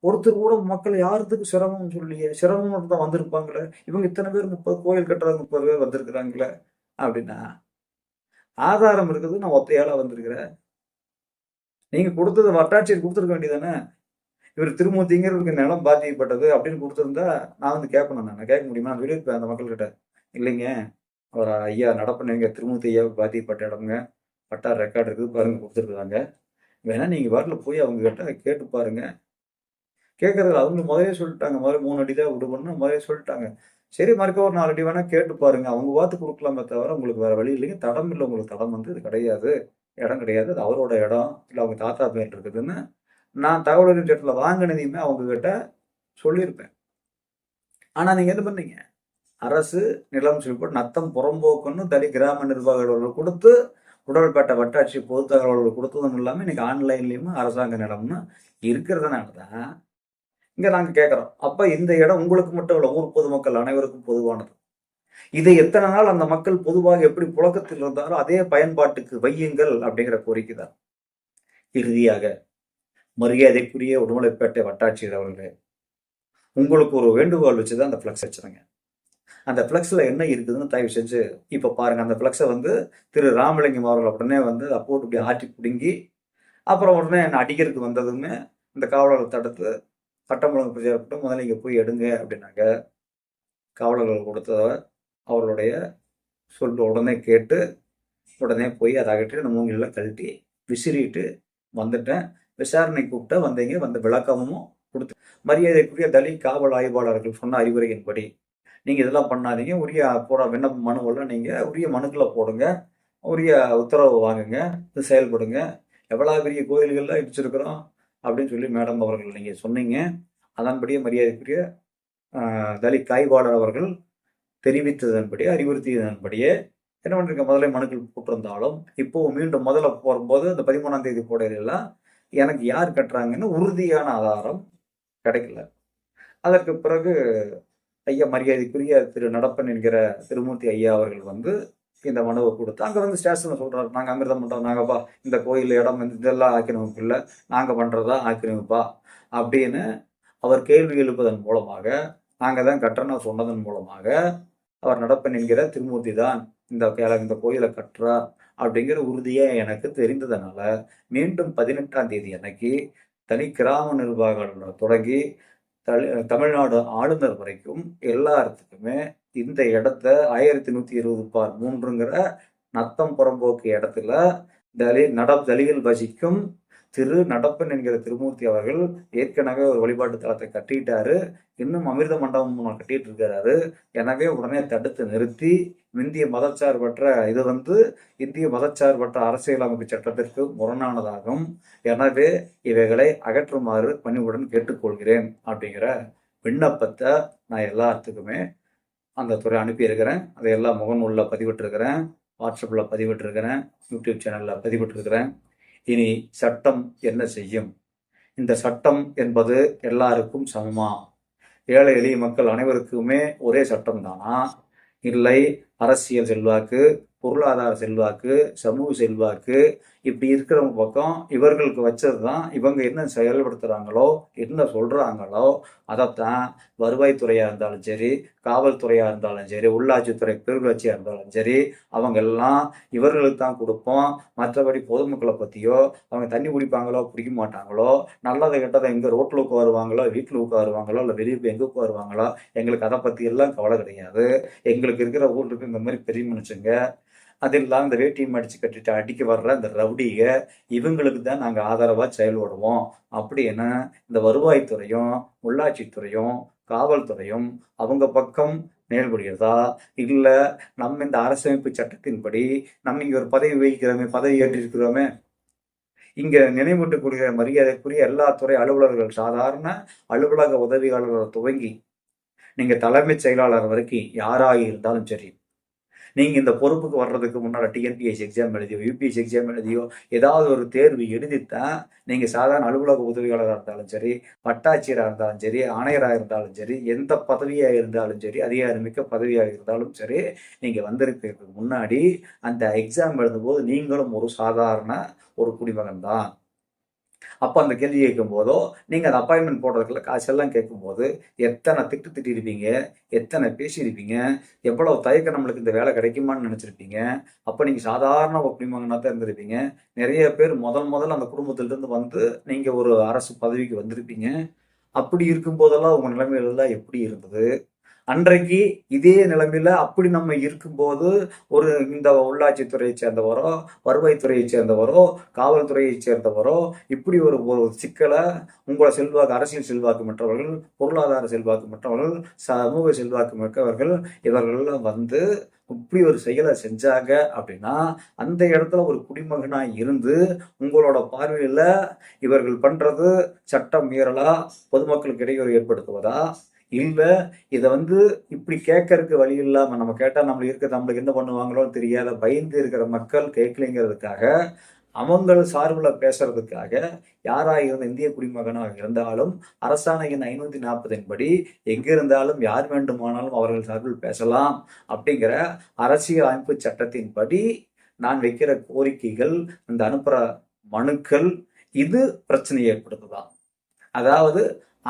ஒருத்தர் கூட மக்கள் யாருக்கு சிரமம்னு சொல்லியே, சிரமம் தான் வந்திருப்பாங்களே, இவங்க இத்தனை பேர் 30 கோயில் கட்டுறது 30 பேர் வந்திருக்கிறாங்களே அப்படின்னா ஆதாரம் இருக்குது. நான் ஒத்தையாளா வந்திருக்கிறேன். நீங்க கொடுத்தது வட்டாட்சியர் கொடுத்துருக்க வேண்டியதானே. இவர் திருமூர்த்திங்கிறவருக்கு நிலம் பாதிக்கப்பட்டது அப்படின்னு கொடுத்துருந்தா நான் வந்து கேட்பேன். நான் கேட்க முடியுமா? நான் சொல்லியிருப்பேன் அந்த மக்கள்கிட்ட, இல்லைங்க அவர் ஐயா நடப்பண்ணங்க திருமூர்த்தி ஐயாவுக்கு பாதிக்கப்பட்ட இடம்ங்க, பட்டா ரெக்கார்டு இருக்குது பாருங்க, கொடுத்துருக்குறாங்க, வேணா நீங்க வாட்டில் போய் அவங்க கிட்ட கேட்டு பாருங்க. கேட்கறதுல அவங்க முதலே சொல்லிட்டாங்க, முதல்ல 3 அடி தான் விடுபடணும் முதலே சொல்லிட்டாங்க. சரி மறுக்க ஒரு 4 அடி வேணா கேட்டு பாருங்க, அவங்க பார்த்து கொடுக்கலாமே தவிர உங்களுக்கு வேற வழி இல்லைங்க, தடம் இல்லை, உங்களுக்கு தடம் வந்து இது கிடையாது, இடம் கிடையாது, அது அவரோட இடம் இல்லை அவங்க தாத்தா பேர் இருக்குதுன்னு நான் தகவல் அறியும் சட்டத்தில் வாங்கினதையுமே அவங்க கிட்ட சொல்லியிருப்பேன். ஆனா நீங்க என்ன பண்ணீங்க, அரசு நிலம் சொல்லி போட்டு நத்தம் புறம்போக்குன்னு தனி கிராம நிர்வாகிகள் கொடுத்து உடல்பேட்டை வட்டாட்சி பொது தகவல்கள் கொடுத்ததும் இல்லாமல் இன்னைக்கு ஆன்லைன்லயுமே அரசாங்க நிலம்னு இருக்கிறதுனால தான் இங்க நாங்க கேட்கிறோம். அப்ப இந்த இடம் உங்களுக்கு மட்டும் இல்ல, ஊர் பொதுமக்கள் அனைவருக்கும் பொதுவானது. இதை எத்தனை நாள் அந்த மக்கள் பொதுவாக எப்படி புழக்கத்தில் இருந்தாரோ அதே பயன்பாட்டுக்கு வையுங்கள் அப்படிங்கிற கோரிக்கை தான். இறுதியாக மரியாதைக்குரிய உடுமலைப்பேட்டை வட்டாட்சியர் அவர்களே, உங்களுக்கு ஒரு வேண்டுகோள் வச்சுதான் அந்த பிளக்ஸ் வச்சுருங்க. அந்த பிளக்ஸ்ல என்ன இருக்குதுன்னு தயவு செஞ்சு இப்ப பாருங்க. அந்த பிளக்ஸை வந்து திரு ராமலிங்கம் அவர்கள் உடனே வந்து அப்போட்டு இப்படி ஆட்டி பிடுங்கி அப்புறம் உடனே என்ன அடிக்கிறதுக்கு வந்ததுமே இந்த காவலர்கள் தடுத்து சட்டம் ஒழுங்கு பிரச்சாரப்பட்டு முதல்ல இங்கே போய் எடுங்க அப்படின்னாங்க. காவலர்கள் கொடுத்தத அவர்களுடைய சொல் உடனே கேட்டு உடனே போய் அதை அகற்றி அந்த மூங்கிலாம் கழட்டி விசிறிட்டு வந்துட்டேன். விசாரணை கூப்பிட்ட வந்தீங்க, வந்த விளக்கமும் கொடுத்து மரியாதைக்குரிய தலித் காவல் ஆய்வாளர்கள் சொன்ன அறிவுரையின்படி நீங்கள் இதெல்லாம் பண்ணாதீங்க, உரிய போகிற விண்ணப்ப மனுவெல்லாம் நீங்கள் உரிய மனுக்களை போடுங்க, உரிய உத்தரவு வாங்குங்க, இது செயல்படுங்க, எவ்வளோ பெரிய கோயில்கள்லாம் இடிச்சிருக்கிறோம் அப்படின்னு சொல்லி மேடம் அவர்கள் நீங்கள் சொன்னீங்க. அதன்படியே மரியாதைக்குரிய தலித் ஆய்வாளர் அவர்கள் தெரிவித்ததன்படி அறிவுறுத்தியதன்படியே என்ன பண்ணிருக்க, முதல்ல மனுக்கள் போட்டிருந்தாலும் இப்போ மீண்டும் முதல்ல போகும்போது இந்த 13ஆம் தேதி போடையிலாம் எனக்கு யார் கட்டுறாங்கன்னு உறுதியான ஆதாரம் கிடைக்கல. அதற்கு பிறகு ஐயா மரியாதைக்குரிய திரு நடப்பன் என்கிற திருமூர்த்தி ஐயா அவர்கள் வந்து இந்த மனுவை கொடுத்து அங்கே வந்து ஸ்டேஷனில் சொல்கிறாரு, நாங்கள் அமிர்தம் பண்ணுறோம், நாங்கப்பா இந்த கோயில் இடம் வந்து இதெல்லாம் ஆக்கிரமிப்பு இல்லை, நாங்கள் பண்ணுறதா ஆக்கிரமிப்பா அப்படின்னு அவர் கேள்வி எழுப்பதன் மூலமாக, நாங்க தான் கட்டணம் சொன்னதன் மூலமாக, அவர் நடப்பன் என்கிற திருமூர்த்தி தான் இந்த கோயிலை கட்டுறார் அப்படிங்கிற உறுதியே எனக்கு தெரிந்ததனால, மீண்டும் 18ஆம் தேதி அன்னைக்கு தனி கிராம நிர்வாகங்கள் தொடங்கி தமிழ்நாடு ஆளுநர் வரைக்கும் எல்லாத்துக்குமே இந்த இடத்த 1120/3ங்கிற நத்தம் புறம்போக்கு இடத்துல தலிகள் வசிக்கும் திரு நடப்பன் என்கிற திருமூர்த்தி அவர்கள் ஏற்கனவே ஒரு வழிபாட்டு தலத்தை கட்டிட்டாரு. இன்னும் அமிர்த மண்டபம் கட்டிட்டு இருக்கிறாரு. எனவே உடனே தடுத்து நிறுத்தி இந்திய மதச்சார்பற்ற இந்திய மதச்சார்பற்ற அரசியலமைப்பு சட்டத்திற்கு முரணானதாகும். எனவே இவைகளை அகற்றுமாறு பணிவுடன் கேட்டுக்கொள்கிறேன் அப்படிங்கிற விண்ணப்பத்தை நான் எல்லாத்துக்குமே அந்த துறை அனுப்பியிருக்கிறேன். அதை எல்லாம் முகநூலில் பதிவிட்டிருக்கிறேன், வாட்ஸ்அப்பில் பதிவிட்டிருக்கிறேன், யூடியூப் சேனலில் பதிவிட்டிருக்கிறேன். இனி சட்டம் என்ன செய்யும்? இந்த சட்டம் என்பது எல்லாருக்கும் சமமா? ஏழை எளிய மக்கள் அனைவருக்குமே ஒரே சட்டம் தானா? இல்லை அரசியல் செல்வாக்கு, பொருளாதார செல்வாக்கு, சமூக செல்வாக்கு இப்படி இருக்கிறவங்க பக்கம் இவர்களுக்கு வச்சது தான் இவங்க என்ன செயல்படுத்துகிறாங்களோ என்ன சொல்கிறாங்களோ அதைத்தான் வருவாய்த்துறையாக இருந்தாலும் சரி, காவல்துறையாக இருந்தாலும் சரி, உள்ளாட்சித்துறை பேரூராட்சியாக இருந்தாலும் சரி, அவங்க எல்லாம் இவர்களுக்கு தான் கொடுப்போம். மற்றபடி பொதுமக்களை பற்றியோ அவங்க தண்ணி குடிப்பாங்களோ குடிக்க மாட்டாங்களோ, நல்லதை கெட்டதை எங்கே ரோட்டில் உட்காருவாங்களோ வீட்டில் உட்காருவாங்களோ இல்லை வெளியே போய் எங்கே உட்காருவாங்களோ எங்களுக்கு அதை பற்றி எல்லாம் கவலை கிடையாது. எங்களுக்கு இருக்கிற ஊருக்கு இந்த மாதிரி பெரிய மனுஷங்க அதெல்லாம் இந்த வேட்டியும் அடிச்சு கட்டிட்டு அடிக்க வர்ற இந்த ரவுடிக இவங்களுக்கு தான் நாங்கள் ஆதரவாக செயல்படுவோம் அப்படின்னு இந்த வருவாய்த்துறையும் உள்ளாட்சித்துறையும் காவல்துறையும் அவங்க பக்கம் செயல்படுகிறதா இல்லை நம்ம இந்த அரசமைப்பு சட்டத்தின்படி நம்ம இங்கே ஒரு பதவி வகிக்கிறோமே, பதவி ஏற்றிருக்கிறோமே, இங்கே நினைவூட்டு கொடுக்கிற மரியாதைக்குரிய எல்லா துறை அலுவலர்கள் சாதாரண அலுவலக உதவியாளர்கள் துவங்கி நீங்கள் தலைமைச் செயலாளர் வரைக்கும் யாராக இருந்தாலும் சரி, நீங்கள் இந்த பொறுப்புக்கு வர்றதுக்கு முன்னால் டிஎன்பிஎஸ்சி எக்ஸாம் எழுதியோ யூபிஎஸ்சி எக்ஸாம் எழுதியோ ஏதாவது ஒரு தேர்வு எழுதித்தான் நீங்கள் சாதாரண அலுவலக உதவியாளராக இருந்தாலும் சரி, வட்டாட்சியராக இருந்தாலும் சரி, ஆணையராக இருந்தாலும் சரி, எந்த பதவியாக இருந்தாலும் சரி, அதிகாரமிக்க பதவியாக இருந்தாலும் சரி, நீங்கள் வந்திருக்கிறதுக்கு முன்னாடி அந்த எக்ஸாம் எழுதும்போது நீங்களும் ஒரு சாதாரண ஒரு குடிமகன் தான். அப்போ அந்த கேள்வி கேட்கும் போதோ நீங்கள் அந்த அப்பாயின்மெண்ட் போடுறதுக்குள்ள காசெல்லாம் கேட்கும்போது எத்தனை திட்டிருப்பீங்க, எத்தனை பேசியிருப்பீங்க, எவ்வளவு தயக்கம் நம்மளுக்கு இந்த வேலை கிடைக்குமான்னு நினச்சிருப்பீங்க. அப்போ நீங்கள் சாதாரண ஒரு குடிமகனாக தான் இருந்திருப்பீங்க. நிறைய பேர் முதல்ல அந்த குடும்பத்திலிருந்து வந்து நீங்கள் ஒரு அரசு பதவிக்கு வந்திருப்பீங்க. அப்படி இருக்கும்போதெல்லாம் உங்கள் நிலைமைகள்லாம் எப்படி இருந்தது? அன்றைக்கு இதே நிலைமையில அப்படி நம்ம இருக்கும்போது ஒரு இந்த உள்ளாட்சித்துறையை சேர்ந்தவரோ, வருவாய்த்துறையை சேர்ந்தவரோ, காவல்துறையை சேர்ந்தவரோ இப்படி ஒரு சிக்கலை உங்களை அரசியல் செல்வாக்கு மற்றவர்கள், பொருளாதார செல்வாக்கு மற்றவர்கள், சமூக செல்வாக்கு மிக்கவர்கள் இவர்கள்லாம் வந்து இப்படி ஒரு செயலை செஞ்சாங்க அப்படின்னா அந்த இடத்துல ஒரு குடிமகனா இருந்து உங்களோட பார்வையில இவர்கள் பண்றது சட்டம் மீறலா, பொதுமக்களுக்கு இடையூறு ஏற்படுத்துவதா, இல்லை இதை இப்படி கேட்கறதுக்கு வழி இல்லாமல் நம்ம கேட்டால் நம்மளுக்கு என்ன பண்ணுவாங்களோன்னு தெரியாத பயந்து இருக்கிற மக்கள் கேட்கலைங்கிறதுக்காக அவங்கள் சார்பில் பேசுறதுக்காக யாராக இருந்த இந்திய குடிமகனாக இருந்தாலும் அரசாணை எண் 540 படி எங்கிருந்தாலும் யார் வேண்டுமானாலும் அவர்கள் சார்பில் பேசலாம் அப்படிங்கிற அரசியல் அமைப்பு சட்டத்தின்படி நான் வைக்கிற கோரிக்கைகள், இந்த அனுப்புகிற மனுக்கள் இது பிரச்சனை ஏற்படுத்துதான். அதாவது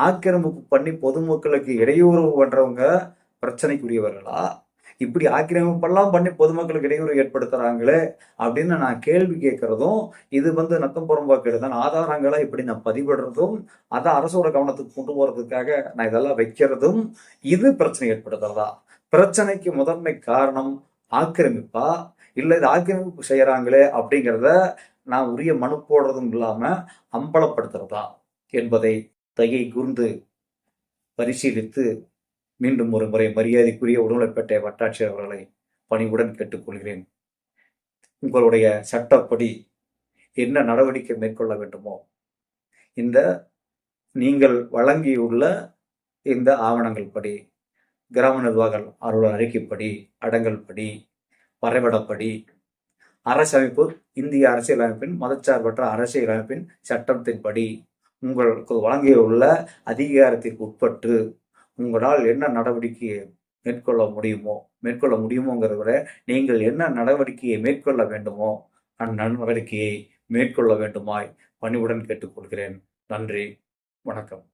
ஆக்கிரமிப்பு பண்ணி பொதுமக்களுக்கு இடையூறு பண்றவங்க பிரச்சனைக்குரியவர்களா, இப்படி ஆக்கிரமிப்பெல்லாம் பண்ணி பொதுமக்களுக்கு இடையூறு ஏற்படுத்துறாங்களே அப்படின்னு நான் கேள்வி கேட்கறதும், இது நத்தம் புறம்போக்கு தான் ஆதாரங்களை இப்படி நான் பதிவிடுறதும், அதை அரசோட கவனத்துக்கு கொண்டு போறதுக்காக நான் இதெல்லாம் வைக்கிறதும் இது பிரச்சனை ஏற்படுத்துறதா? பிரச்சனைக்கு முதன்மை காரணம் ஆக்கிரமிப்பா, இல்லை இது ஆக்கிரமிப்பு செய்யறாங்களே அப்படிங்கிறத நான் உரிய மனு போடுறதும் இல்லாம அம்பலப்படுத்துறதா என்பதை தயை கூர்ந்து பரிசீலித்து மீண்டும் ஒரு முறை மரியாதைக்குரிய உடுமலைப்பேட்டை வட்டாட்சியர் அவர்களை பணிவுடன் கேட்டுக்கொள்கிறேன். உங்களுடைய சட்டப்படி என்ன நடவடிக்கை மேற்கொள்ள வேண்டுமோ இந்த நீங்கள் வழங்கியுள்ள இந்த ஆவணங்கள் படி, கிராம நிர்வாக அலுவலர் அறிக்கைப்படி, அடங்கல் படி, வரைபடப்படி, அரசமைப்பு இந்திய அரசியலமைப்பின் மதச்சார்பற்ற அரசியலமைப்பின் சட்டத்தின்படி உங்களுக்கு வழங்கியுள்ள அதிகாரத்திற்கு உட்பட்டு உங்களால் என்ன நடவடிக்கையை மேற்கொள்ள முடியுமோங்கிறத விட நீங்கள் என்ன நடவடிக்கையை மேற்கொள்ள வேண்டுமோ அந்நடவடிக்கையை மேற்கொள்ள வேண்டுமாய் பணிவுடன் கேட்டுக்கொள்கிறேன். நன்றி, வணக்கம்.